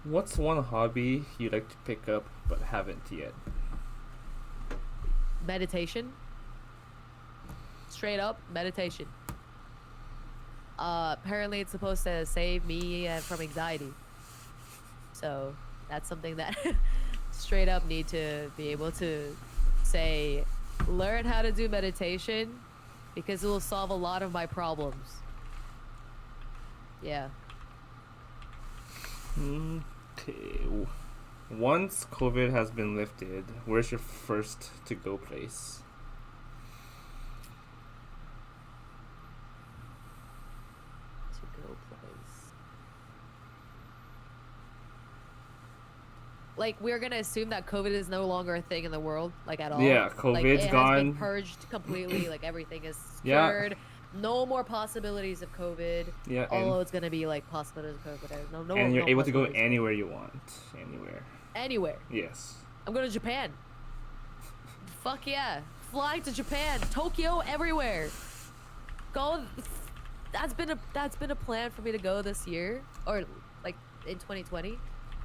What's one hobby you like to pick up but haven't yet? Meditation. Straight up meditation. Apparently it's supposed to save me from anxiety. So That's something that straight up need to be able to say, learn how to do meditation because it will solve a lot of my problems. Yeah. Okay. Once COVID has been lifted, where's your first to go place? To go place. Like, we're gonna assume that COVID is no longer a thing in the world, like, at all. Yeah, Like, COVID's it has been gone. purged completely. Like, everything is Yeah. secured. No more possibilities of COVID. Yeah, Although it's gonna be like possibilities of COVID. No, and you're no able to go possibilities. anywhere you want. Anywhere. Anywhere. Yes. I'm going to Japan. Fuck yeah. Fly to Japan. Tokyo, everywhere. Go. That's been a plan for me to go this year. Or like in 2020.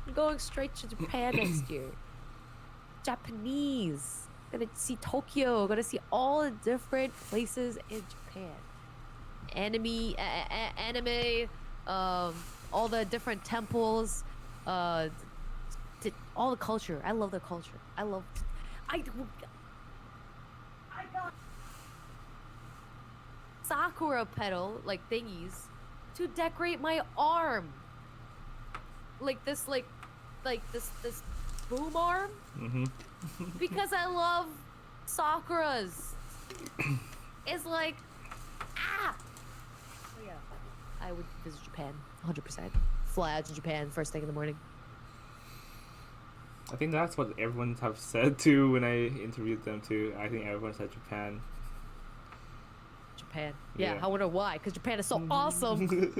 I'm going straight to Japan next year. Japanese. Gonna see Tokyo. Gonna see all the different places in Japan. Anime, all the different temples, all the culture. I love the culture. I got sakura petal like thingies to decorate my arm. Like this boom arm. Because I love sakuras. It's like ah. Oh, yeah. I would visit Japan 100%. Fly out to Japan first thing in the morning. I think that's what everyone have said too when I interviewed them too. I think everyone said Japan. Japan. Yeah, Yeah. I wonder why. Because Japan is so awesome.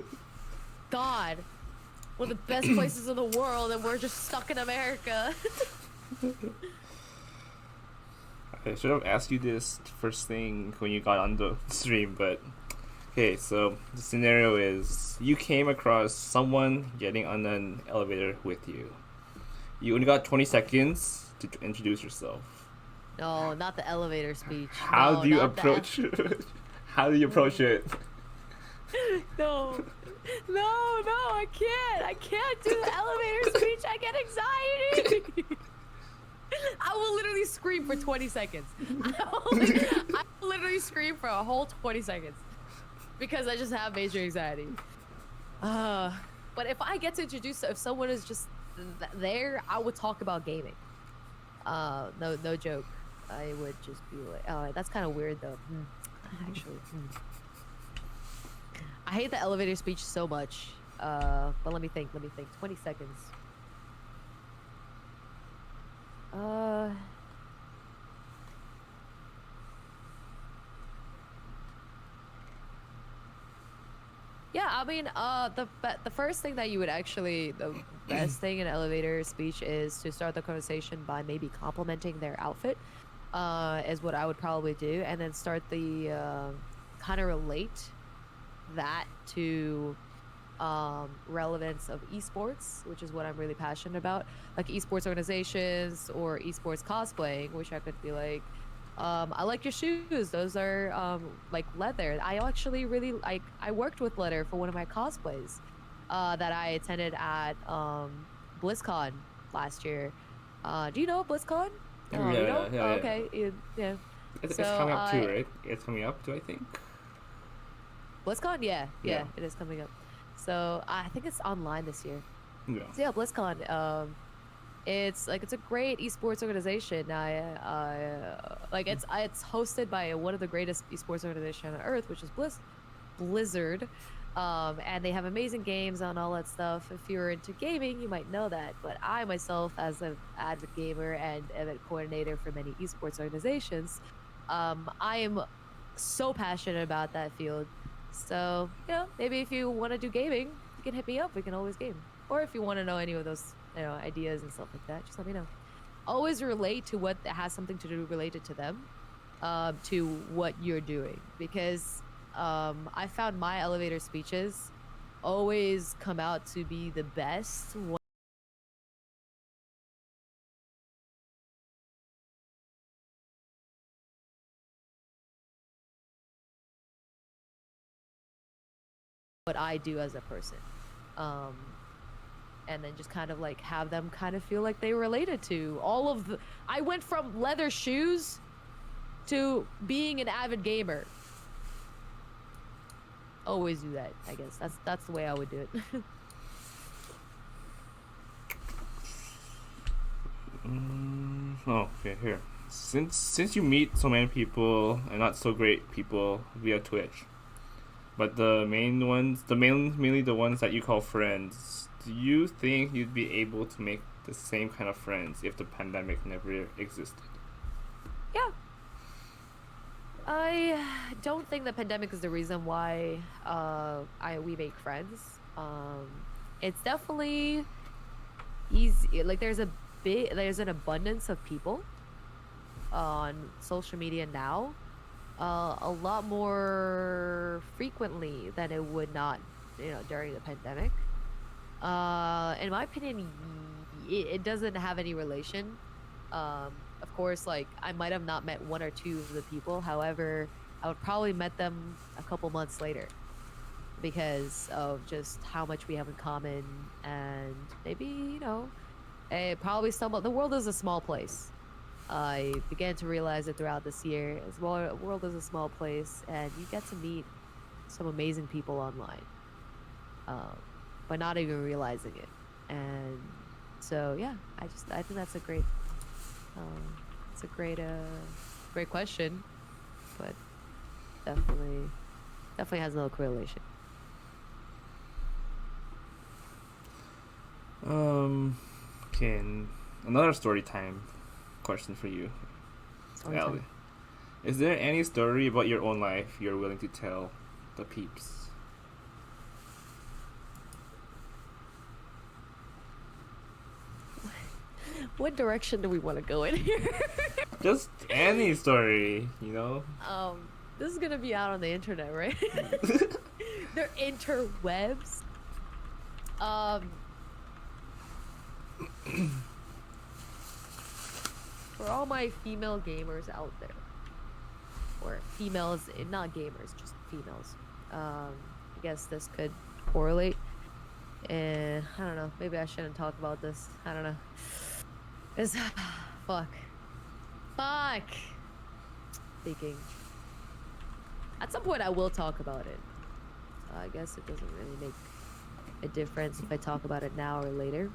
God. One of the best places in the world, and we're just stuck in America. I should have asked you this first thing when you got on the stream, but okay, so the scenario is you came across someone getting on an elevator with you. You only got 20 seconds to introduce yourself. No, not the elevator speech. How No, do you not approach it? How do you approach it? No. No, I can't. I can't do the elevator speech. I get anxiety. I will literally scream for 20 seconds. I will literally scream for a whole 20 seconds. Because I just have major anxiety. But if I get to introduce, if someone is just there, I would talk about gaming. No joke. I would just be like, oh, that's kind of weird though. Actually. I hate the elevator speech so much. But let me think. 20 seconds. Yeah, I mean, the first thing that you would actually, the best thing in an elevator speech is to start the conversation by maybe complimenting their outfit, is what I would probably do, and then start the kind of relate that to relevance of esports, which is what I'm really passionate about, like esports organizations or esports cosplaying, which I could be like, I like your shoes. Those are like leather. I actually really like. I worked with leather for one of my cosplays that I attended at BlizzCon last year. Do you know BlizzCon? Yeah, You don't? yeah. Okay. Yeah. It's So, coming up too, right? It's coming up too, I think. BlizzCon, yeah, Yeah. it is coming up. So I think it's online this year. Yeah. So yeah, BlizzCon. It's a great esports organization. It's hosted by one of the greatest esports organizations on earth, which is Blizzard. And they have amazing games on all that stuff. If you're into gaming, you might know that. But I myself, as an avid gamer and event coordinator for many esports organizations, I am so passionate about that field. So, maybe if you want to do gaming, you can hit me up. We can always game. Or if you want to know any of those, ideas and stuff like that, just let me know. Always relate to what has something to do related to them, to what you're doing. Because I found my elevator speeches always come out to be the best what I do as a person. and then just kind of like have them kind of feel like they related to all of the. I went from leather shoes to being an avid gamer. Always do that, I guess. That's the way I would do it. Okay, here. Since you meet so many people and not so great people via Twitch, but the mainly the ones that you call friends, do you think you'd be able to make the same kind of friends if the pandemic never existed? Yeah. I don't think the pandemic is the reason why we make friends. It's definitely easy. Like there's an abundance of people on social media now, a lot more frequently than it would not, during the pandemic. In my opinion, it doesn't have any relation. Of course, like I might have not met one or two of the people. However, I would probably met them a couple months later because of just how much we have in common, and maybe probably the world is a small place. I began to realize it throughout this year. As well, the world is a small place, and you get to meet some amazing people online, but not even realizing it. And so, yeah, I think that's a great, it's a great question, but definitely has no correlation. Okay, and another story time question for you, Ellie. Is there any story about your own life you're willing to tell the peeps? What direction do we want to go in here? Just any story, This is gonna be out on the internet, right? They're interwebs. For all my female gamers out there, or females, not gamers, just females, I guess this could correlate. And I don't know, maybe I shouldn't talk about this. I don't know. It's fuck. Thinking. At some point, I will talk about it. So I guess it doesn't really make a difference if I talk about it now or later.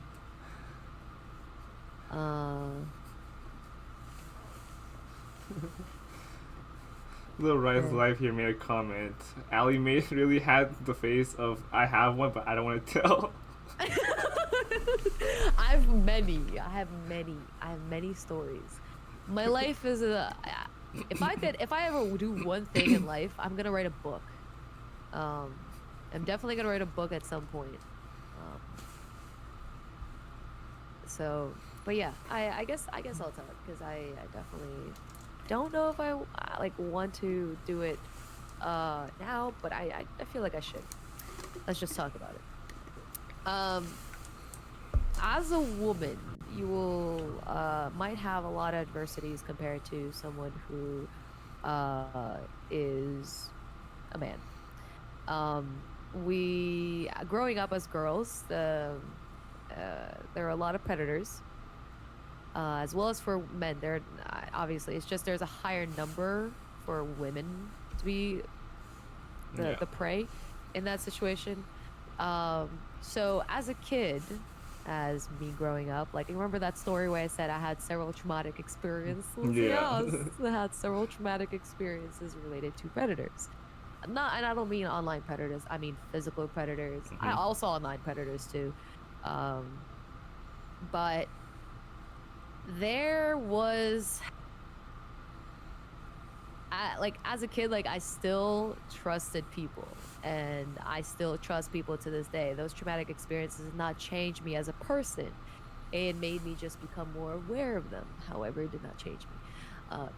Little Rise Live here made a comment. Ali may really had the face of I have one, but I don't want to tell. I have many stories. My life is if I ever do one thing in life, I'm gonna write a book. I'm definitely gonna write a book at some point. But yeah, I guess I'll tell it because I definitely don't know if I want to do it now, but I feel like I should. Let's just talk about it. As a woman, you will might have a lot of adversities compared to someone who is a man. We growing up as girls, there are a lot of predators, as well as for men. There, obviously, it's just there's a higher number for women to be the prey in that situation. So as a kid, as me growing up, like, remember that story where I said I had several traumatic experiences? Yeah. Yes, I had several traumatic experiences related to predators. And I don't mean online predators. I mean physical predators. Mm-hmm. I also online predators too. But there was, as a kid, I still trusted people, and I still trust people to this day. Those traumatic experiences did not change me as a person. It made me just become more aware of them. However, it did not change me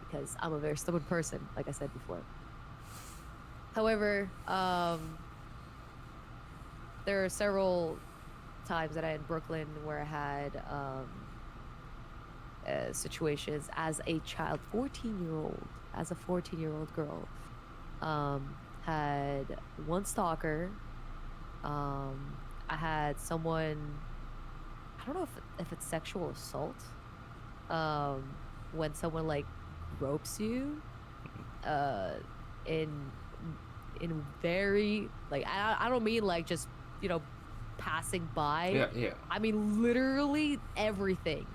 because I'm a very stubborn person, like I said before. However, there are several times that I in Brooklyn where I had situations as a child, 14-year-old, as a 14-year-old girl, had one stalker. I had someone don't know if it's sexual assault. When someone like gropes you, in very like I don't mean like just passing by. Yeah. I mean literally everything.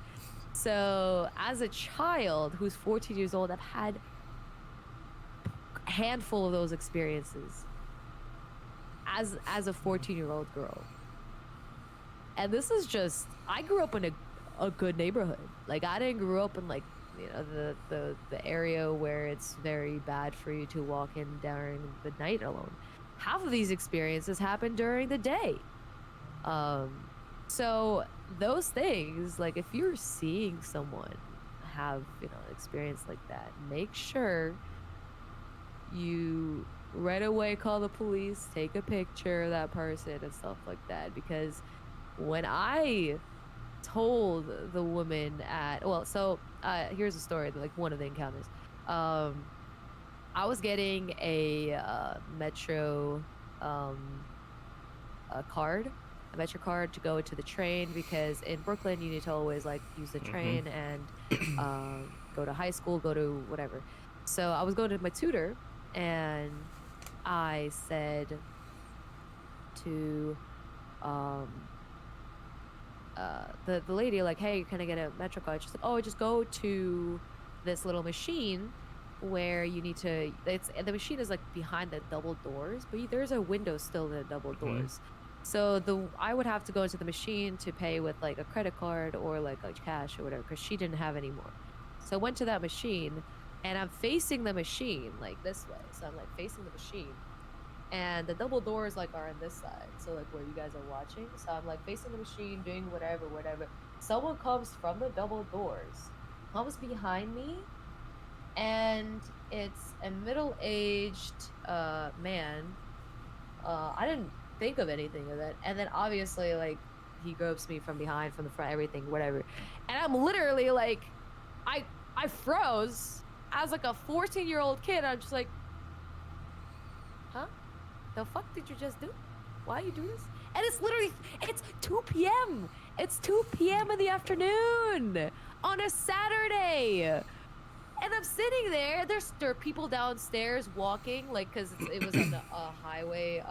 So as a child who's 14 years old, I've had a handful of those experiences as a 14-year-old girl. And this is just, I grew up in a good neighborhood. Like I didn't grow up in like the area where it's very bad for you to walk in during the night alone. Half of these experiences happen during the day. So those things, like if you're seeing someone have experience like that, make sure you right away call the police, take a picture of that person and stuff like that. Because when I told the woman at here's a story, like one of the encounters. I was getting a metro a metro card to go to the train, because in Brooklyn you need to always like use the train and go to high school, go to whatever. So I was going to my tutor, and I said to the lady, like, hey, can I get a metro card? She's like, oh, just go to this little machine where you need to, the machine is like behind the double doors, but there's a window still in the double doors. So I would have to go into the machine to pay with like a credit card or like cash or whatever, because she didn't have any more. So I went to that machine, and I'm facing the machine like this way. So I'm like facing the machine, and the double doors like are on this side, so like where you guys are watching. So I'm like facing the machine, doing whatever. Someone comes from the double doors, comes behind me, and it's a middle-aged man. I didn't think of anything of it, and then obviously like he gropes me from behind, from the front, everything, whatever. And I'm literally like, I froze as like a 14-year-old kid. I'm just like, huh? The fuck did you just do? Why you do this? And it's 2 p.m. It's 2 p.m. in the afternoon on a Saturday. And I'm sitting there. There are people downstairs walking, like, because it was on the highway,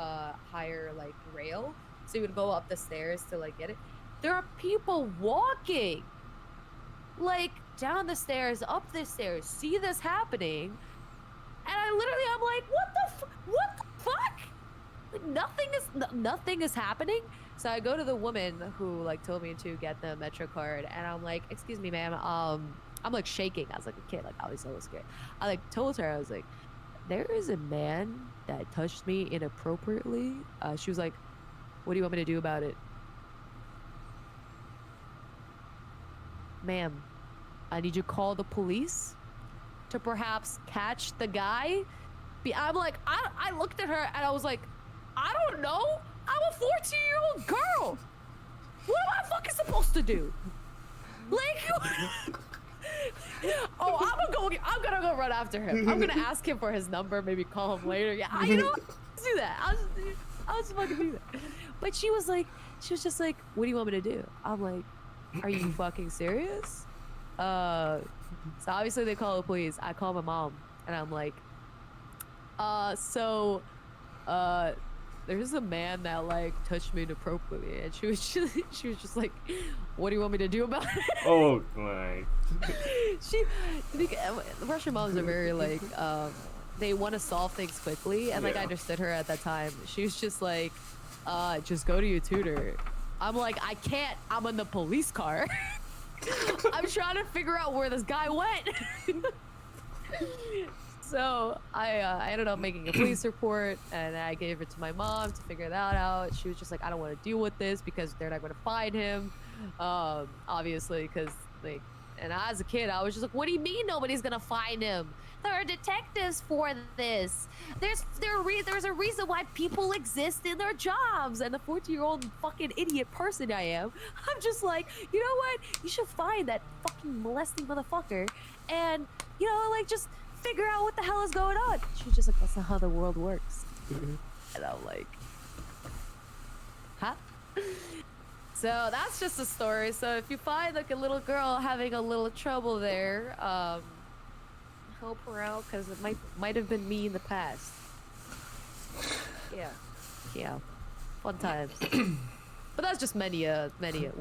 higher, like, rail. So you would go up the stairs to, like, get it. There are people walking, like, down the stairs, up the stairs, see this happening. And I'm like, what the fuck? Like, nothing is happening. So I go to the woman who, like, told me to get the Metro card. And I'm like, excuse me, ma'am, I'm like shaking. I was like a kid, like I was so scared. I like told her, I was like, there is a man that touched me inappropriately. She was like, what do you want me to do about it? Ma'am, I need you to call the police to perhaps catch the guy. I'm like, I looked at her and I was like, I don't know. I'm a 14-year-old girl. What am I fucking supposed to do? Like, oh, I'm gonna go run after him. I'm gonna ask him for his number, maybe call him later. Yeah, you know what? Let's do that. I'll just fucking do that. But she was just like, what do you want me to do? I'm like, are you fucking serious? So obviously they call the police. I call my mom and I'm like, there's a man that like touched me inappropriately, and she was just like, what do you want me to do about it? Oh my. Russian moms are very like, they want to solve things quickly, and like I understood her at that time. She was just like, just go to your tutor. I'm like, I can't, I'm in the police car. I'm trying to figure out where this guy went. So I ended up making a police report, and I gave it to my mom to figure that out. She was just like, I don't want to deal with this because they're not going to find him, obviously, because like, and as a kid, I was just like, what do you mean nobody's going to find him? There are detectives for this. There's a reason why people exist in their jobs. And the 14-year-old fucking idiot person I am, I'm just like, you know what? You should find that fucking molesting motherfucker, and like just figure out what the hell is going on. She's just like, that's not how the world works. And I'm like, huh? So that's just a story. So if you find like a little girl having a little trouble there, help her out because it might have been me in the past. Yeah, yeah, fun times. But that's just one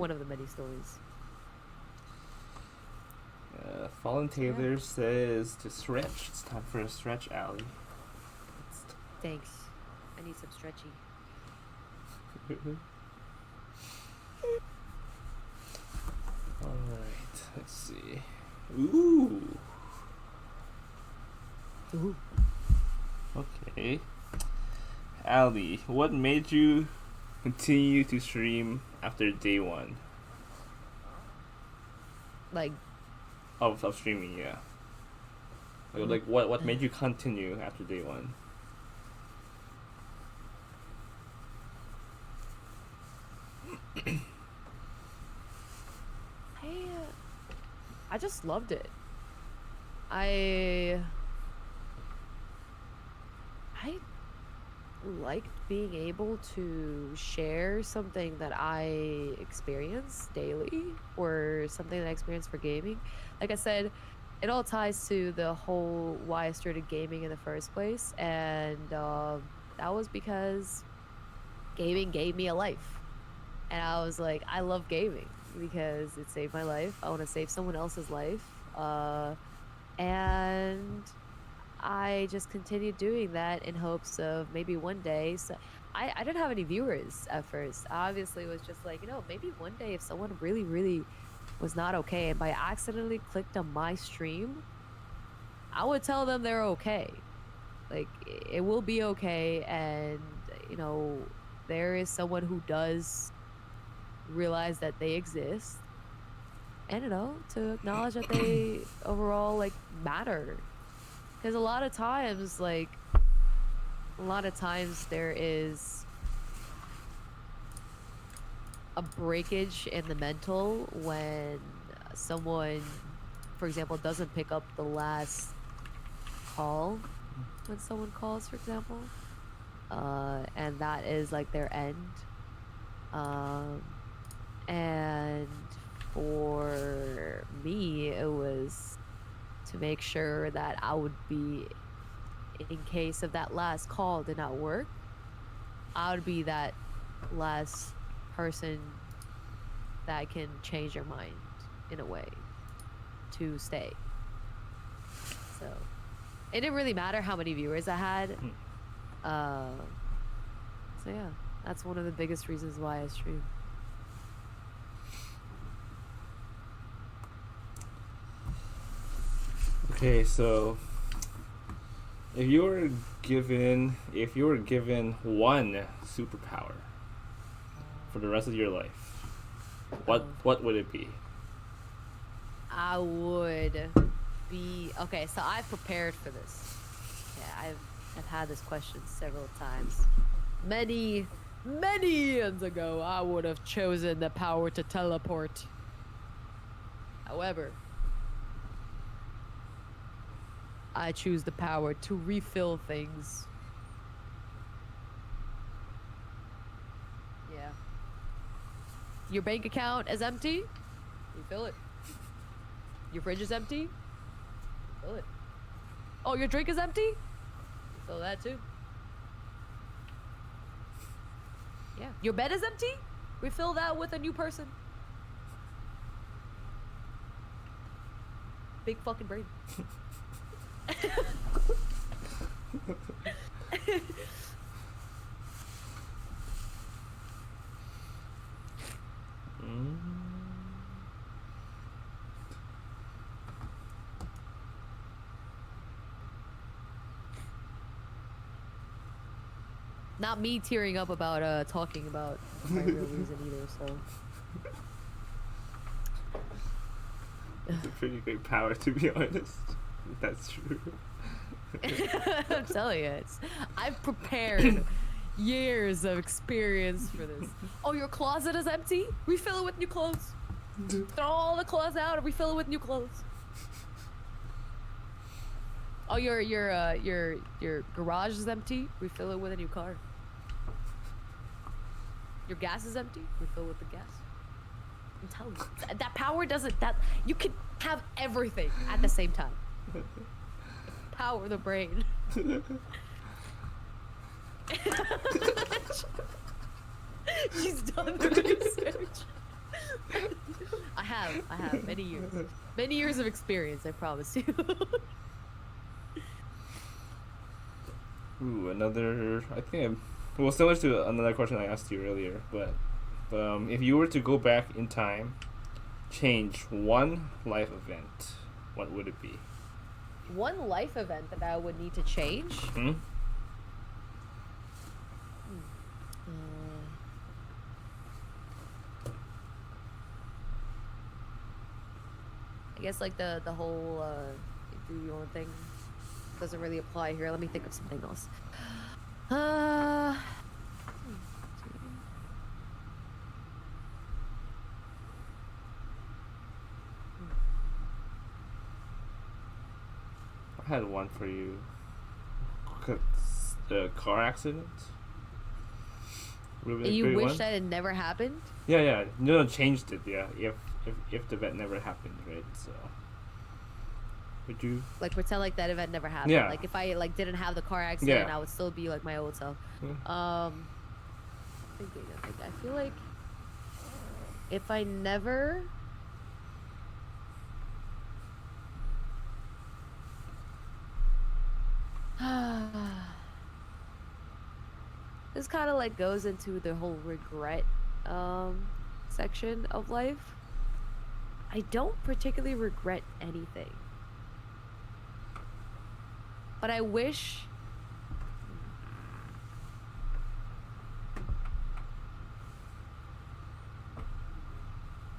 of the many stories. Fallen Taylor says to stretch. It's time for a stretch, Allie. Thanks. I need some stretchy. Alright, let's see. Ooh. Ooh. Okay. Allie, what made you continue to stream after day one Like, of streaming? Yeah. Like what made you continue after day one? I just loved it. I liked being able to share something that I experience daily or something that I experience for gaming. Like I said, it all ties to the whole why I started gaming in the first place. And that was because gaming gave me a life. And I was like, I love gaming because it saved my life. I want to save someone else's life. And I just continued doing that in hopes of maybe one day. So I didn't have any viewers at first. I obviously was just like, maybe one day if someone really, really was not okay and by accidentally clicked on my stream, I would tell them they're okay. Like, it will be okay. And, there is someone who does realize that they exist. And, to acknowledge that they overall, like, matter. Because a lot of times there is a breakage in the mental when someone, for example, doesn't pick up the last call when someone calls, for example. And that is like their end. And for me, it was to make sure that I would be, in case of that last call did not work, I would be that last person that can change your mind in a way to stay. So it didn't really matter how many viewers I had. So yeah, that's one of the biggest reasons why I stream. Okay, so if you were given one superpower for the rest of your life, what would it be? I would be okay. So I've prepared for this. Yeah, I've had this question several times. Many years ago, I would have chosen the power to teleport. However, I choose the power to refill things. Yeah. Your bank account is empty? Refill it. Your fridge is empty? Refill it. Oh, your drink is empty? Refill that too. Yeah. Your bed is empty? Refill that with a new person. Big fucking brain. Not me tearing up about talking about my real reason either, so. It's a pretty great power, to be honest. That's true. I'm telling you, I've prepared years of experience for this. Oh, your closet is empty? Refill it with new clothes. Throw all the clothes out and refill it with new clothes. Oh, your garage is empty? Refill it with a new car. Your gas is empty? Refill with the gas. I'm telling you, that power doesn't. That you can have everything at the same time. Power the brain. She's done the research. I have many years of experience. I promise you. Ooh, another. I think. Well, similar to another question I asked you earlier, but if you were to go back in time, change one life event, what would it be? One life event that I would need to change. Hmm? I guess like the whole do your own thing doesn't really apply here. Let me think of something else. Uh, I had one for you. The car accident. you wish that it never happened? Yeah, yeah. No, changed it. Yeah, if the event never happened, right? So, would you? Like pretend like that event never happened. Yeah. Like if I like didn't have the car accident, Yeah. I would still be like my old self. Yeah. Thinking, I feel like if I never this kind of like goes into the whole regret section of life. I don't particularly regret anything, but I wish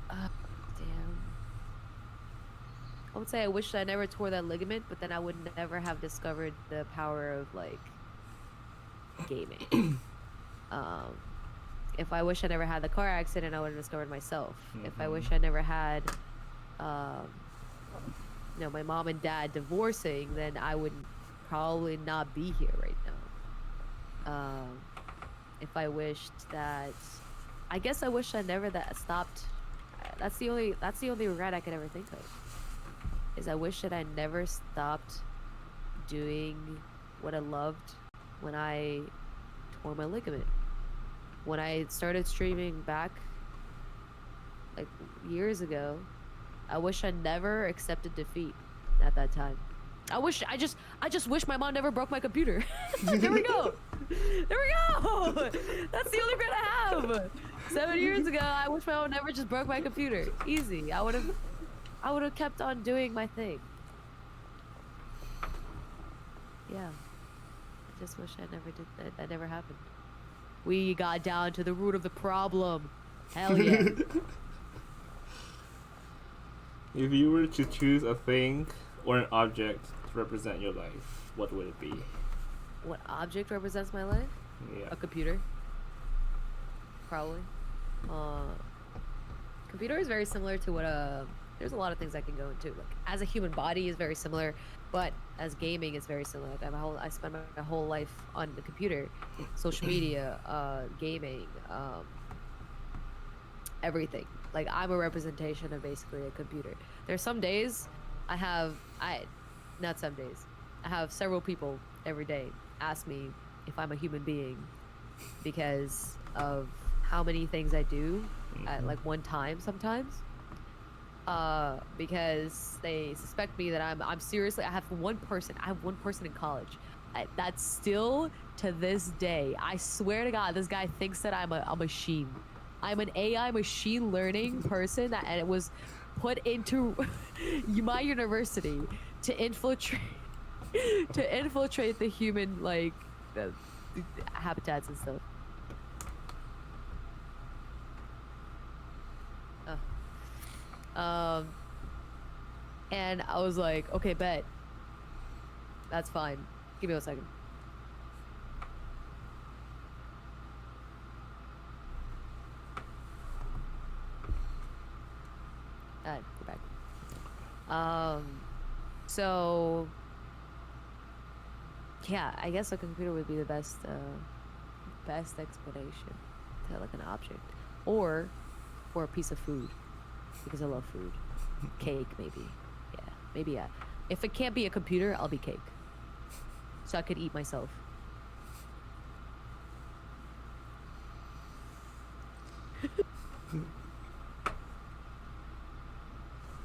damn, I would say I wish I never tore that ligament, but then I would never have discovered the power of like gaming. If I wish I never had the car accident, I would have discovered myself. If I wish I never had, my mom and dad divorcing, then I would probably not be here right now. If I wished that, I guess I wish I never that stopped. That's the only regret I could ever think of. Is I wish that I never stopped doing what I loved when I tore my ligament. When I started streaming back like years ago, I wish I never accepted defeat at that time. I just wish my mom never broke my computer. There we go. There we go. That's the only regret I have. 7 years ago, I wish my mom never just broke my computer. Easy. I would have kept on doing my thing. Yeah. I just wish I never did that. That never happened. We got down to the root of the problem. Hell yeah. If you were to choose a thing or an object to represent your life, what would it be? What object represents my life? Yeah. A computer. Probably. Computer is very similar to what there's a lot of things I can go into. Like as a human body is very similar, but as gaming is very similar. Like I spend my whole life on the computer, social media, gaming, everything. Like I'm a representation of basically a computer. There's some days not some days. I have several people every day ask me if I'm a human being because of how many things I do at like one time sometimes. Because they suspect me that I'm seriously. I have one person in college. That's still to this day. I swear to God, this guy thinks that I'm a machine. I'm an AI machine learning person and it was put into my university to infiltrate the human like the habitats and stuff. And I was like, okay, bet. That's fine. Give me a second. Alright, we're back. So yeah, I guess a computer would be the best explanation to like an object or for a piece of food. because I love food. Cake, maybe. Yeah, maybe. Yeah. If it can't be a computer, I'll be cake, so I could eat myself.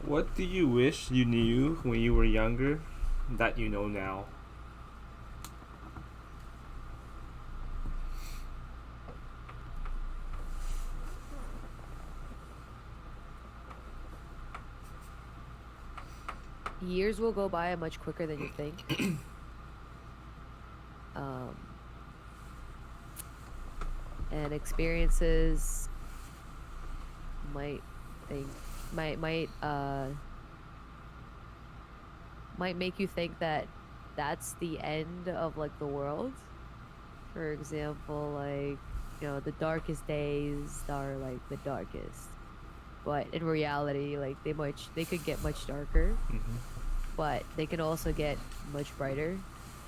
What do you wish you knew when you were younger that you know now? Years will go by much quicker than you think. Um, and experiences might think might might make you think that that's the end of like the world. For example, like, the darkest days are like the darkest. But in reality, like they could get much darker, Mm-hmm. but they can also get much brighter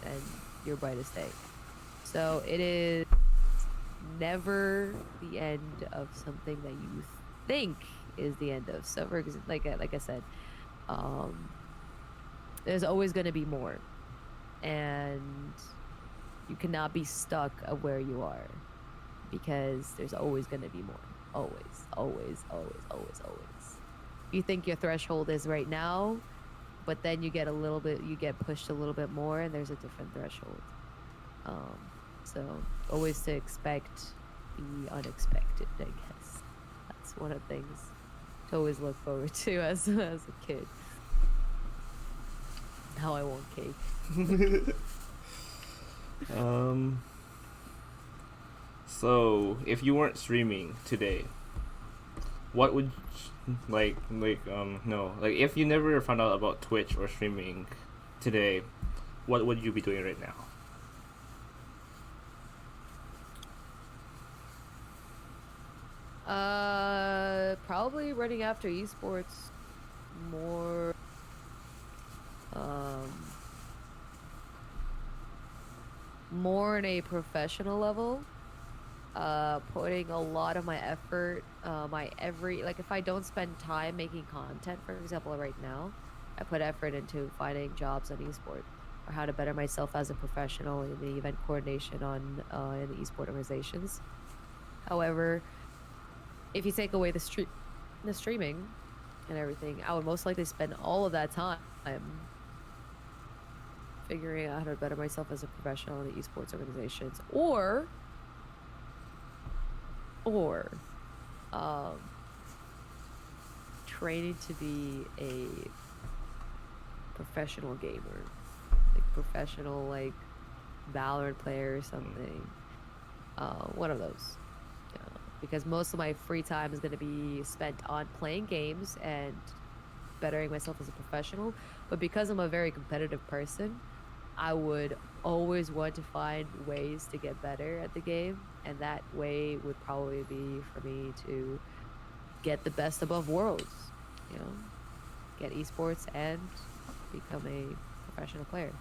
than your brightest day. So it is never the end of something that you think is the end of. So for example, like I said, um, there's always going to be more, and you cannot be stuck at where you are because there's always going to be more. Always, always, always, always, always. You think your threshold is right now, but then you get pushed a little bit more, and there's a different threshold. Um, so always to expect the unexpected, I guess. That's one of the things to always look forward to as a kid. How I want cake. um. So, if you weren't streaming today, what would if you never found out about Twitch or streaming today, what would you be doing right now? Probably running after esports more. Um, more in a professional level. Putting a lot of my effort, if I don't spend time making content, for example, right now, I put effort into finding jobs on esport or how to better myself as a professional in the event coordination in the esport organizations. However, if you take away the streaming and everything, I would most likely spend all of that time figuring out how to better myself as a professional in the esports organizations, or um, training to be a professional gamer, like professional, like Valorant player or something. One of those. Because most of my free time is going to be spent on playing games and bettering myself as a professional. But because I'm a very competitive person, I would always want to find ways to get better at the game. And that way would probably be for me to get the best above worlds, you know, get esports and become a professional player.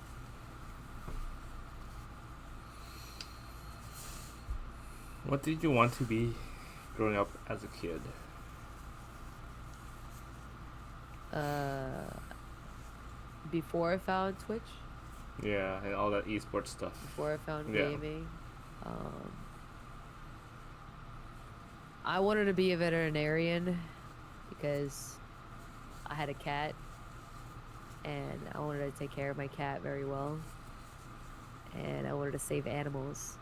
What did you want to be growing up as a kid? Before I found Twitch, Yeah, and all that esports stuff. before I found Yeah. gaming, I wanted to be a veterinarian because I had a cat and I wanted to take care of my cat very well. And I wanted to save animals.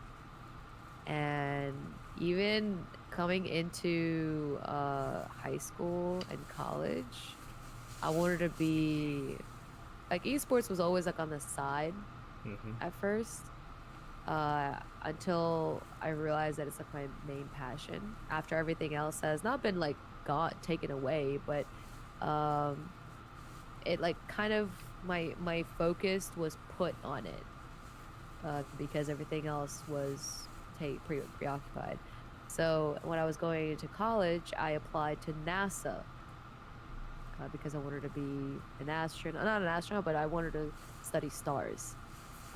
And even coming into high school and college, I wanted to be like esports was always like on the side Mm-hmm. at first, until I realized that it's like my main passion. After everything else has not been like got taken away, but it like kind of my focus was put on it, because everything else was preoccupied. So when I was going into college, I applied to NASA, because I wanted to be an astronaut, not an astronaut, but I wanted to study stars.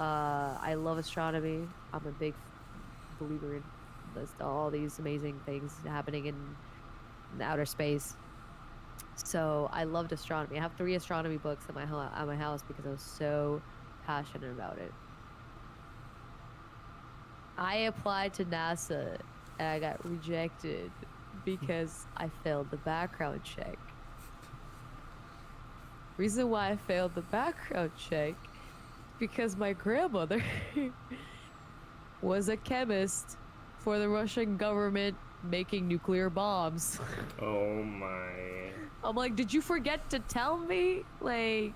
I love astronomy. I'm a big believer in all these amazing things happening in outer space. So I loved astronomy. I have 3 astronomy books at my house because I was so passionate about it. I applied to NASA and I got rejected because I failed the background check. Reason why I failed the background check because my grandmother was a chemist for the Russian government making nuclear bombs. Oh my. I'm like, did you forget to tell me? Like,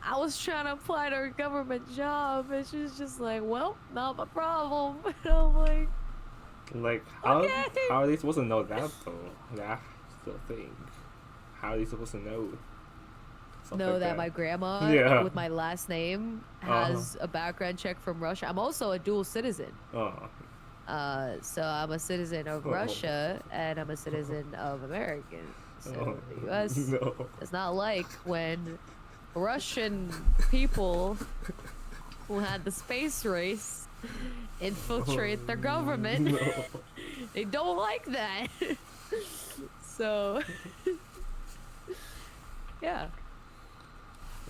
I was trying to apply to a government job, and she's just like, well, not my problem. And I'm like, How okay. how are they supposed to know that though? That's the thing. How are they supposed to know? Stuff Know like that my grandma Yeah. with my last name has a background check from Russia. I'm also a dual citizen. Oh. So I'm a citizen of Oh. Russia and I'm a citizen of American. So Oh. the U.S. No. is not like when Russian people who had the space race infiltrate their government. No. They don't like that. So, yeah.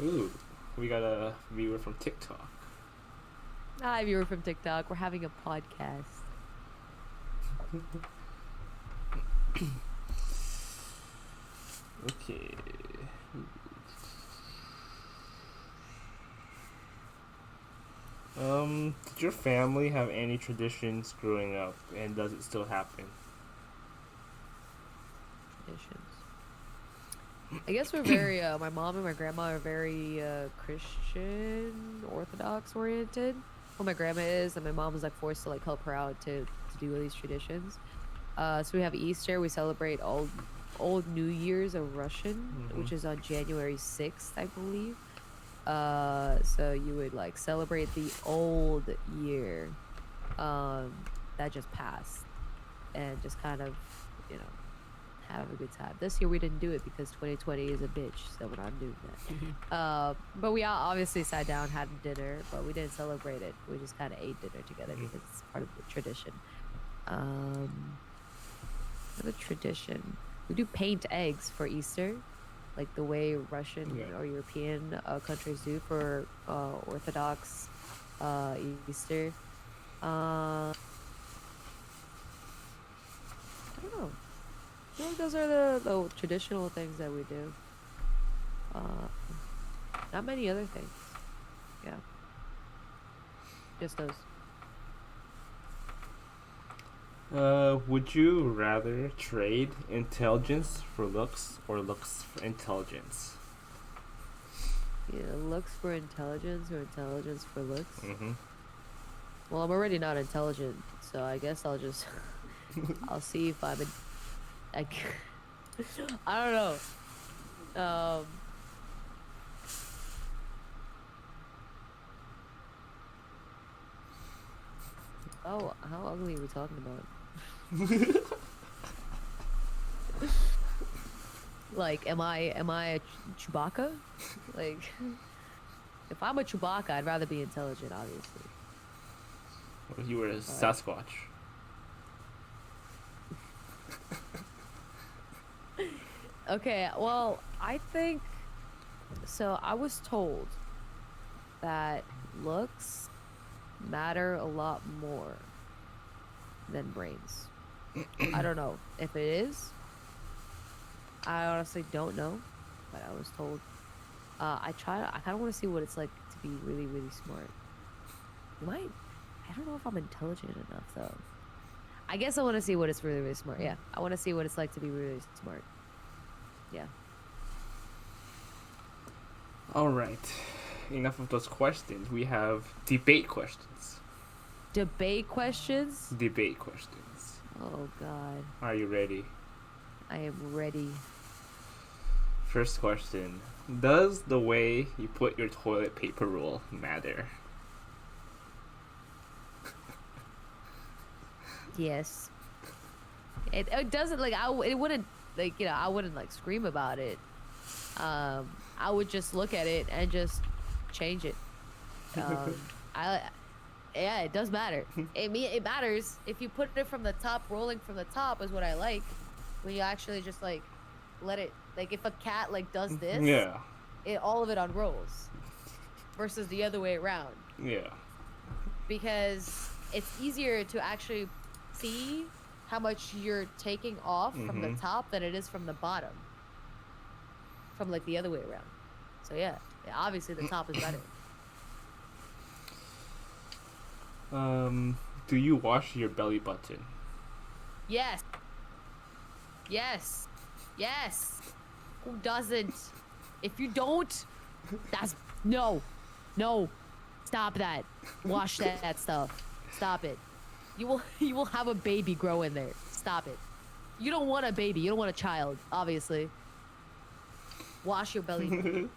Ooh, we got a viewer from TikTok. Hi, viewer from TikTok. We're having a podcast. Okay. Did your family have any traditions growing up, and does it still happen? Traditions. I guess we're very, my mom and my grandma are very Christian, Orthodox oriented. Well, my grandma is, and my mom was like forced to like help her out to do all these traditions. So we have Easter. We celebrate old New Year's of Russian, which is on January 6th, I believe. So you would like celebrate the old year that just passed, and just kind of, you know, have a good time. This year we didn't do it because 2020 is a bitch, so we're not doing that. But we all obviously sat down, had dinner, but we didn't celebrate it. We just kind of ate dinner together because it's part of the tradition. Another tradition, we do paint eggs for Easter, like the way Russian or European countries do for Orthodox Easter. I don't know. I think those are the traditional things that we do. Not many other things. Yeah. Just those. Would you rather trade intelligence for looks or looks for intelligence? Yeah, looks for intelligence or intelligence for looks. Mm-hmm. Well, I'm already not intelligent, so I guess I'll just I'll see if I'm I don't know. Oh, how ugly are we talking about? Like, am I a Chewbacca? Like, if I'm a Chewbacca, I'd rather be intelligent, obviously. Well, you were a Sasquatch. Okay, well, I think so. I was told that looks matter a lot more than brains. I don't know if it is. I honestly don't know, but I was told. I kind of want to see what it's like to be really, really smart. I don't know if I'm intelligent enough though. I guess I want to see what it's really, really smart. Yeah, I want to see what it's like to be really smart. Yeah. All right. Enough of those questions. We have debate questions. Debate questions? Debate questions. Oh God. Are you ready? I am ready. First question. Does the way you put your toilet paper roll matter? Yes. It doesn't, like, it wouldn't, like, you know, I wouldn't like scream about it. I would just look at it and just change it. Yeah, it does matter. It matters if you put it from the top. Rolling from the top is what I like. When you actually just like let it Like if a cat like does this, Yeah. all of it unrolls, versus the other way around. Yeah. Because it's easier to actually see how much you're taking off from the top than it is from the bottom. From like the other way around. So yeah obviously the top is better. Do you wash your belly button? Yes. Yes. Yes. Who doesn't? If you don't, that's no. Stop that. Wash that stuff. Stop it. You will have a baby grow in there. Stop it. You don't want a baby. You don't want a child, obviously. Wash your belly.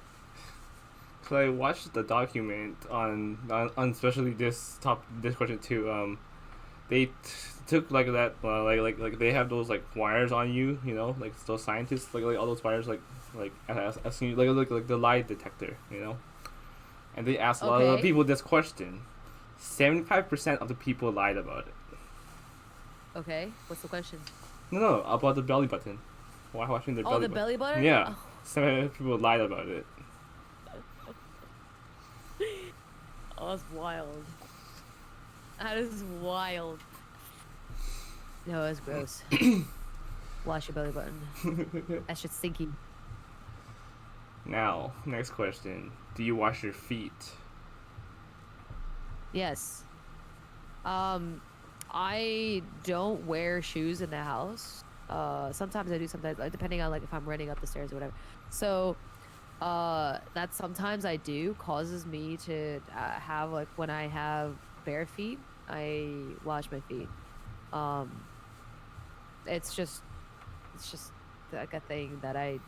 So I watched the document on especially this question too. They took like that like they have those like wires on you, you know, like those scientists like all those wires like the lie detector, you know, and they asked a lot of people this question. 75% of the people lied about it. Okay, what's the question? No, about the belly button. Why washing their belly button? Oh, the belly button? Yeah. Oh. 75% of people lied about it. Oh, that's wild. That is wild. No, that's gross. Wash your belly button. That shit's stinky. Now, next question. Do you wash your feet? Yes. I don't wear shoes in the house. Sometimes I do, sometimes depending on like if I'm running up the stairs or whatever. So that sometimes I do causes me to have like when I have bare feet, I wash my feet. It's just like a thing that I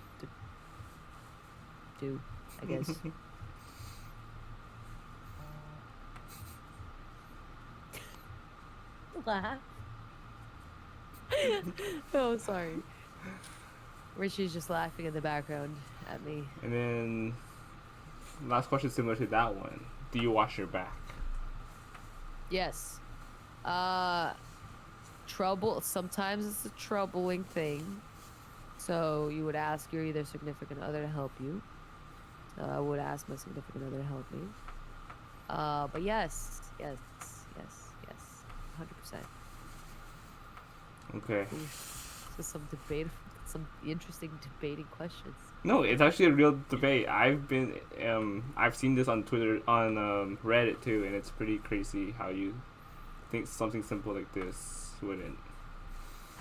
do, I guess. Laugh. Oh, sorry. Richie's just laughing in the background at me. And then last question similar to that one. Do you wash your back? Yes. Sometimes it's a troubling thing. So you would ask your either significant other to help you. So I would ask my significant other to help me. But yes. 100%. Okay. So some interesting debating questions. No, it's actually a real debate. I've seen this on Twitter, on Reddit too, and it's pretty crazy how you think something simple like this wouldn't.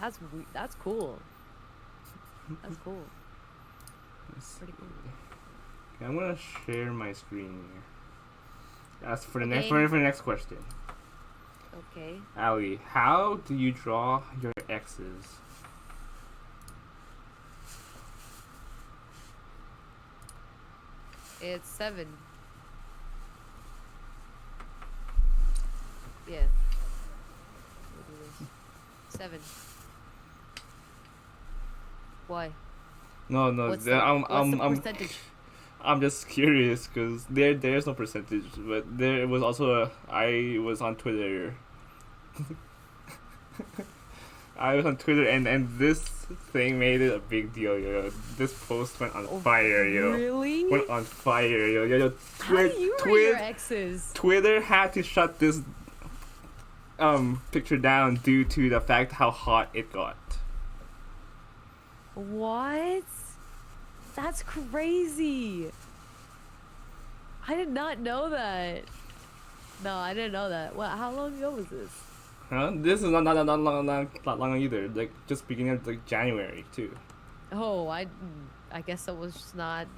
That's cool. That's cool. Pretty cool. Okay, I'm gonna share my screen here. As for the next question. Okay. Ali, how do you draw your X's? It's 7. Yeah. We'll do this. 7. Why? No, What's the percentage? I'm just curious because there's no percentage, but there was also I was on Twitter. I was on Twitter and this thing made it a big deal, yo. This post went on fire, yo. Really? Went on fire, yo. How do you rate your exes? Twitter had to shut this picture down due to the fact how hot it got. What? That's crazy. I did not know that. No, I didn't know that. What? How long ago was this? Huh? This is not long either. Like just beginning of like January too. Oh, I guess I was just not,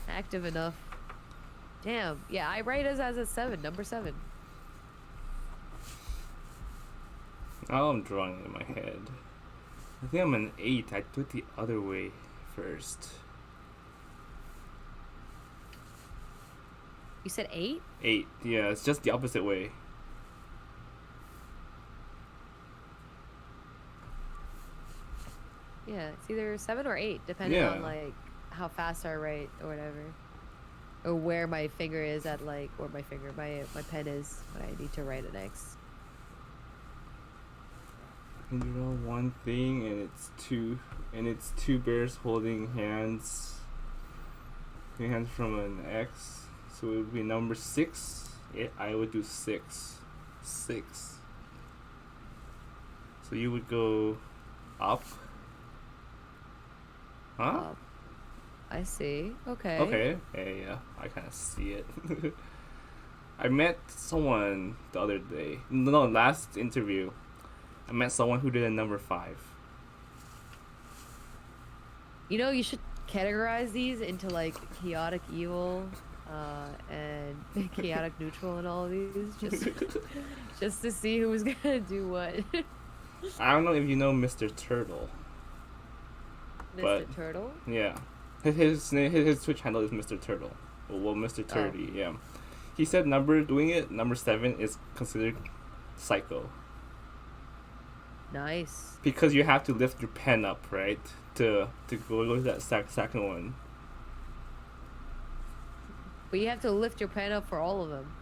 active enough. Damn. Yeah, I rate us as a 7, number 7. Oh, I'm drawing it in my head. I think I'm an 8. I do it the other way first. You said 8? 8. Yeah, it's just the opposite way. Yeah, it's either 7 or 8, depending on like how fast I write or whatever, or where my finger is at, like, or my pen is when I need to write an X. I can draw one thing and it's 2, and it's two bears holding hands. Hands from an X, so it would be number 6. I would do 6. 6. So you would go up. Huh? I see. Okay. Okay. Yeah, I kind of see it. I met someone the other day. No, last interview. I met someone who did a number 5. You know, you should categorize these into like chaotic evil and chaotic neutral and all of these just to see who's gonna do what. I don't know if you know Mr. Turtle. Mr. Turtle? Yeah. His Twitch handle is Mr. Turtle. Well, Mr. Turdy, yeah. He said number 7 is considered psycho. Nice. Because you have to lift your pen up, right? To go to that second one. But you have to lift your pen up for all of them.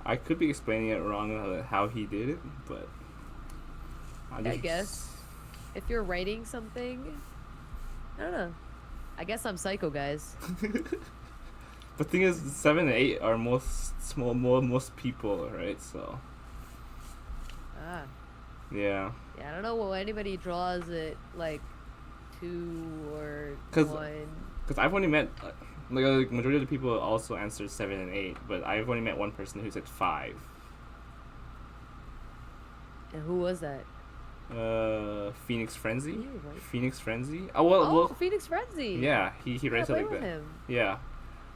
I could be explaining it wrong how he did it, but I guess if you're writing something, I don't know. I guess I'm psycho, guys. The thing is, 7 and 8 are most people, right? So. Ah. Yeah. Yeah, I don't know what anybody draws it like 2 or 1. Because I've only met like majority of the people also answered 7 and 8, but I've only met one person who said 5. And who was that? Phoenix Frenzy. Right? Phoenix Frenzy. Well, Phoenix Frenzy. Yeah, he writes it like that. Him. Yeah.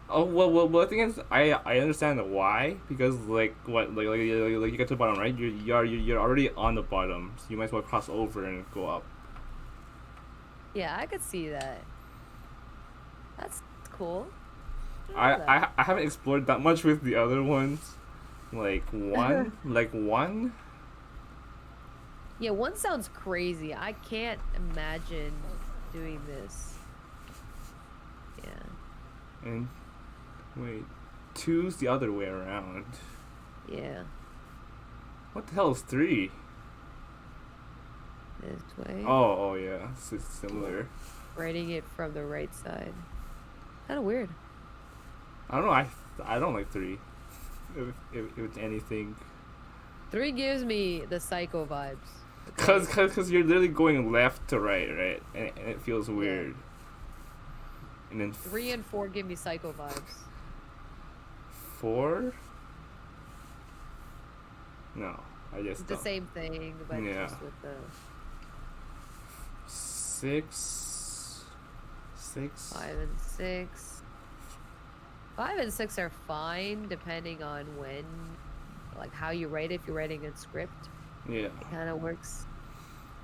Oh well. The thing is, I understand why, because like you get to the bottom, right? You're already on the bottom, so you might as well cross over and go up. Yeah, I could see that. That's cool. I haven't explored that much with the other ones, like 1. Yeah, 1 sounds crazy. I can't imagine doing this. Yeah. And wait, 2's the other way around. Yeah. What the hell is 3? This way. Oh yeah, it's similar. Writing it from the right side. Kind of weird. I don't know. I don't like 3. If it's anything. 3 gives me the psycho vibes. Okay? Cause you're literally going left to right, and it feels weird. Yeah. And then 3 and 4 give me psycho vibes. 4? No, I just it's the same thing, but just with the 6. 5 and 6. 5 and 6 are fine depending on when, like how you write it. If you're writing in script, yeah, it kind of works.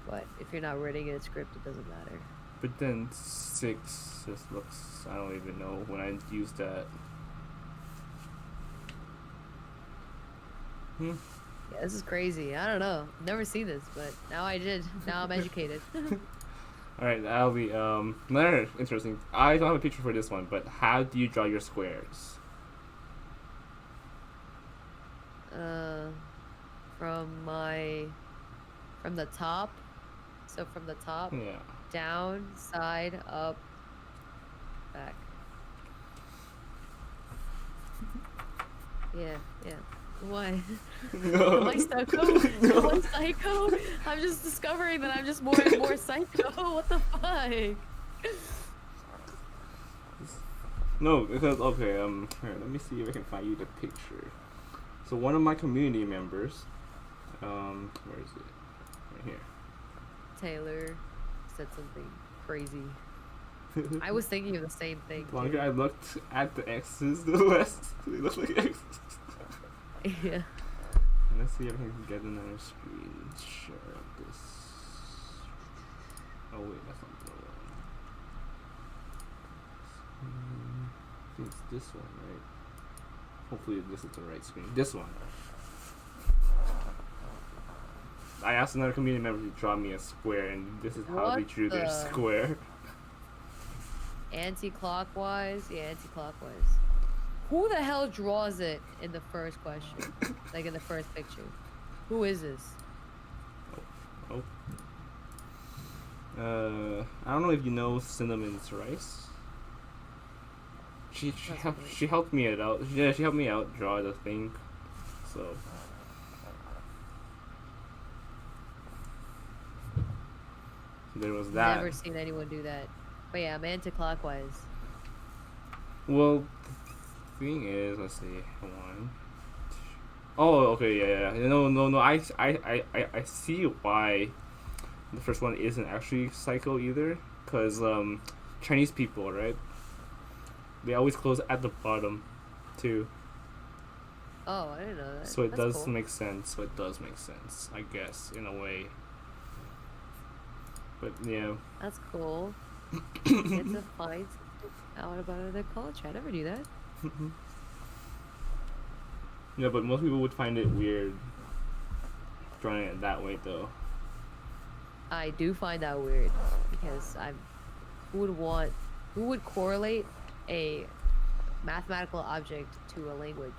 But if you're not writing in script, it doesn't matter. But then 6 just looks, I don't even know when I use that. Yeah, this is crazy. I don't know. Never seen this, but now I did. Now I'm educated. Alright, that'll be another interesting. I don't have a picture for this one, but how do you draw your squares? From the top. So from the top, Yeah. down, side, up, back. Yeah. Why? Am I psycho? Am I psycho? I'm just discovering that I'm just more and more psycho. What the fuck? No, because okay, here, let me see if I can find you the picture. So one of my community members, where is it? Right here. Taylor said something crazy. I was thinking of the same thing. The longer I looked at the X's, the less they look like X's. Yeah. Let's see if I can get another screen share of this. Oh wait, that's not the one. I think it's this one, right? Hopefully this is the right screen. This one. I asked another community member to draw me a square, and this is how they drew their square. Anti-clockwise? Yeah, anti-clockwise. Who the hell draws it in the first question? Like in the first picture? Who is this? Oh. I don't know if you know Cinnamon's Rice. That's weird. She helped me it out. Yeah, she helped me out draw the thing. So there was that. Never seen anyone do that. But yeah, I'm anti-clockwise. Well, the thing is, let's see. One. Oh, okay, yeah. No. I see why the first one isn't actually psycho either. Cause Chinese people, right? They always close at the bottom, too. Oh, I didn't know that. So it That's does cool. make sense. So it does make sense, I guess, in a way. But yeah. That's cool. Get to find out about their culture. I never knew that. Yeah, but most people would find it weird drawing it that way, though. I do find that weird because who would correlate a mathematical object to a language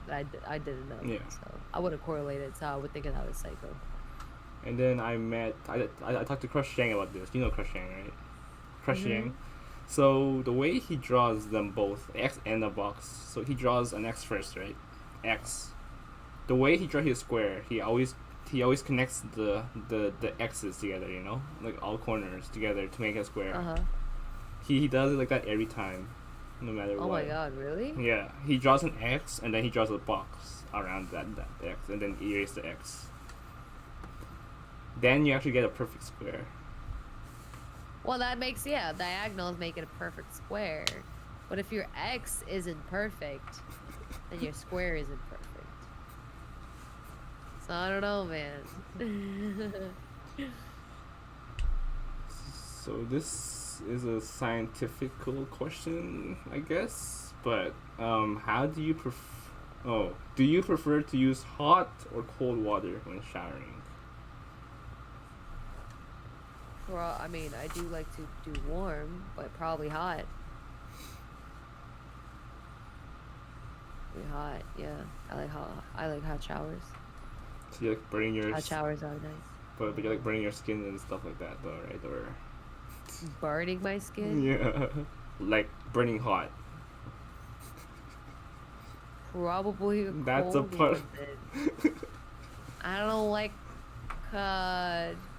that I didn't know. Yeah. So I wouldn't correlate it, so I would think that was psycho. And then I talked to Crush Yang about this. You know Crush Yang, right? Crush Yang. So the way he draws them both, X and the box. So he draws an X first, right? X. The way he draws his square, he always connects the X's together, you know, like all corners together to make a square. He does it like that every time, no matter what. Oh my god, really? Yeah, he draws an X and then he draws a box around that X and then erase the X. Then you actually get a perfect square. Well, that makes, diagonals make it a perfect square. But if your X isn't perfect, then your square isn't perfect. So I don't know, man. So this is a scientifical question, I guess. But how do you do you prefer to use hot or cold water when showering? Well, I mean, I do like to do warm, but probably hot. Pretty hot, yeah. I like hot showers. So you like burning your Hot showers are nice. but you like burning your skin and stuff like that, though, right? Or Burning my skin? yeah, like burning hot. Probably a That's a cold part. one, then. I don't like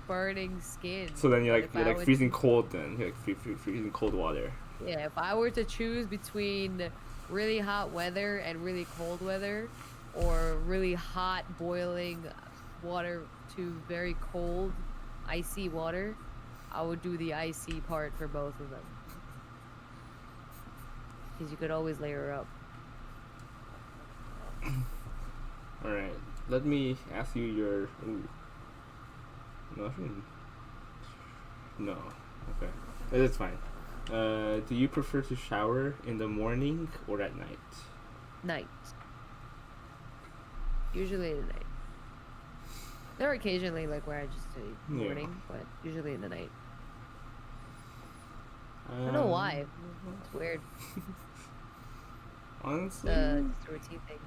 burning skin. So then But if you're I like would- freezing cold. Then you're like freezing cold water. Yeah, if I were to choose between really hot weather and really cold weather, or really hot boiling water to very cold icy water, I would do the icy part for both of them. Because you could always layer up. All right, let me ask you your. Ooh. No, no. Okay, it's fine. Do you prefer to shower in the morning or at night? Night. Usually in the night. There are occasionally like where I just say morning, but usually in the night. I don't know why. It's weird. Honestly, Just a routine thing.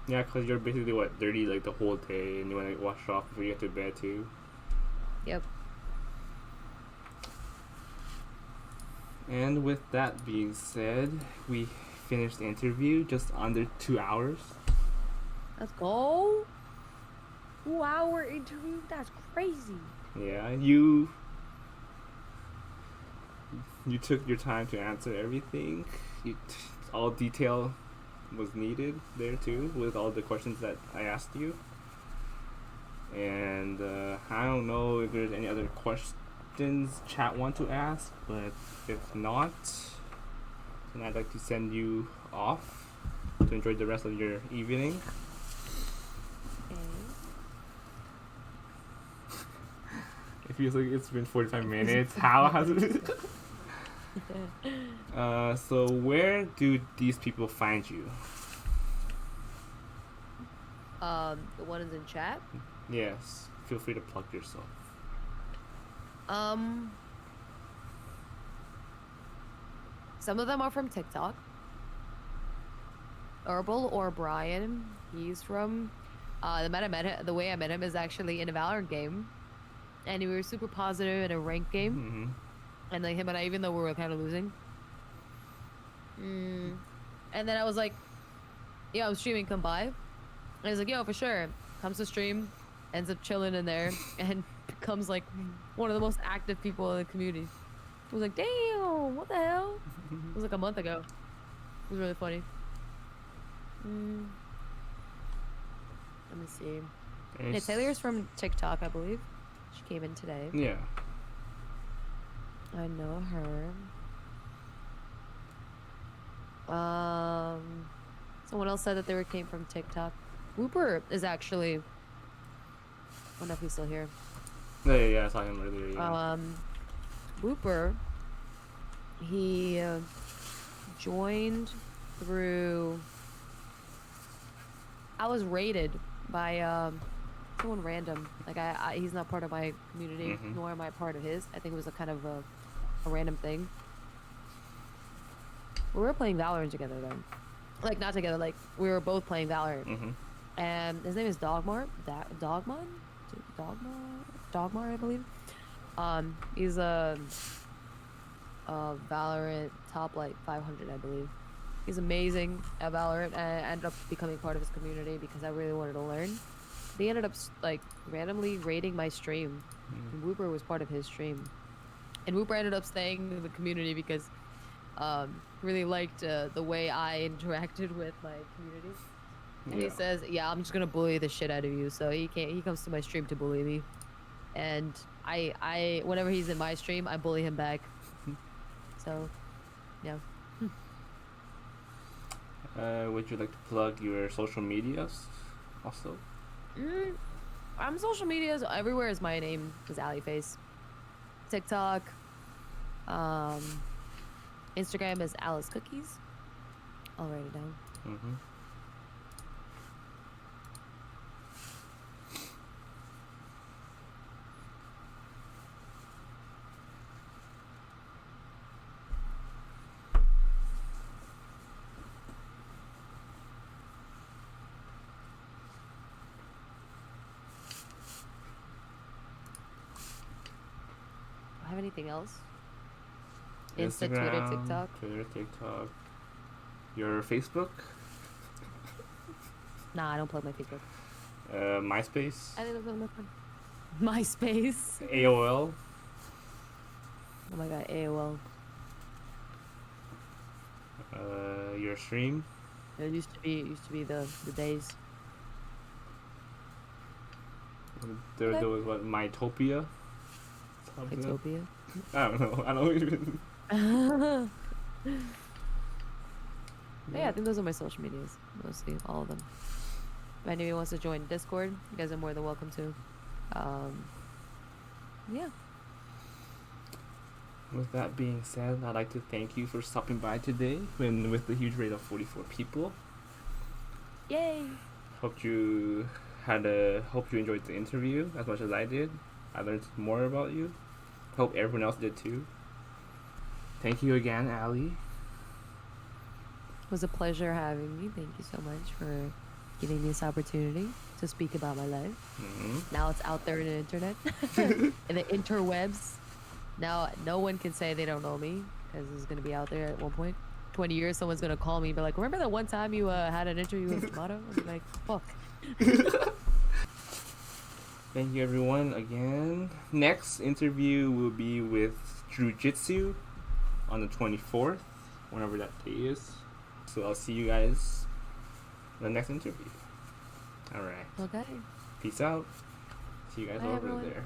yeah, cause you're basically dirty like the whole day, and you want to wash off before you get to bed too. Yep. And with that being said, we finished the interview just under 2 hours. Let's go. 2-hour interview? That's crazy. Yeah, you took your time to answer everything. All detail was needed there too, with all the questions that I asked you. And I don't know if there's any other questions chat want to ask, but if not, then I'd like to send you off to enjoy the rest of your evening. It feels like it's been 45 minutes. How has it? So where do these people find you? The ones in chat. Yes, feel free to plug yourself. Some of them are from TikTok. Herbal or Brian, he's from. The way I met him is actually in a Valorant game. and we were super positive in a ranked game. Mm-hmm. And like him and I, even though we were kind of losing. And then I was like, "Yeah, I'm streaming. Come by." And he's like, "Yo, for sure." Comes to stream, ends up chilling in there, and becomes like one of the most active people in the community. I was like, "Damn, what the hell?" It was like a month ago. It was really funny. Let me see. Yeah, Taylor's from TikTok, I believe. She came in today. Yeah. I know her. Someone else said that they came from TikTok. Whooper is actually. I don't know if he's still here. Yeah, I saw him earlier. Yeah. Whooper. He joined through. I was raided by someone random. Like he's not part of my community, nor am I part of his. I think it was a kind of a random thing. We were playing Valorant together though. Like not together, like we were both playing Valorant. And his name is Dogmar. Dogmar, I believe. He's a Valorant top like 500, I believe. He's amazing at Valorant, and I ended up becoming part of his community because I really wanted to learn. They ended up like randomly raiding my stream. And Whooper was part of his stream, and Whooper ended up staying in the community because really liked the way I interacted with my community. And he says, "Yeah, I'm just gonna bully the shit out of you." So he comes to my stream to bully me, and I whenever he's in my stream, I bully him back. So, yeah. Would you like to plug your social medias also? I'm social medias everywhere. Is my name is Aliface. TikTok, Instagram is Alice Cookies. I'll write it down. Have anything else? Insta, Instagram, Twitter, TikTok. Your Facebook? Nah, I don't plug my Facebook. MySpace? I didn't plug my phone. MySpace. AOL? Oh my god, AOL. Your stream? It used to be the days. There was what, Mytopia? Mytopia? I don't know. I don't even. Yeah, I think those are my social medias. Mostly all of them. If anyone wants to join Discord, you guys are more than welcome to. Yeah. With that being said, I'd like to thank you for stopping by today with the huge rate of 44 people. Yay! Hope you enjoyed the interview as much as I did. I learned more about you. Hope everyone else did too. Thank you again, Ali. It was a pleasure having me. Thank you so much for giving me this opportunity to speak about my life. Now it's out there in the internet, in the interwebs. Now no one can say they don't know me because it's gonna be out there at one point. 20 years, someone's gonna call me and be like, "Remember that one time you had an interview with Tomato?" I'll be like, "Fuck." Thank you, everyone, again. Next interview will be with Jiu-Jitsu on the 24th, whenever that day is. So I'll see you guys in the next interview. All right. Okay. Peace out. See you guys Bye, over everyone. there.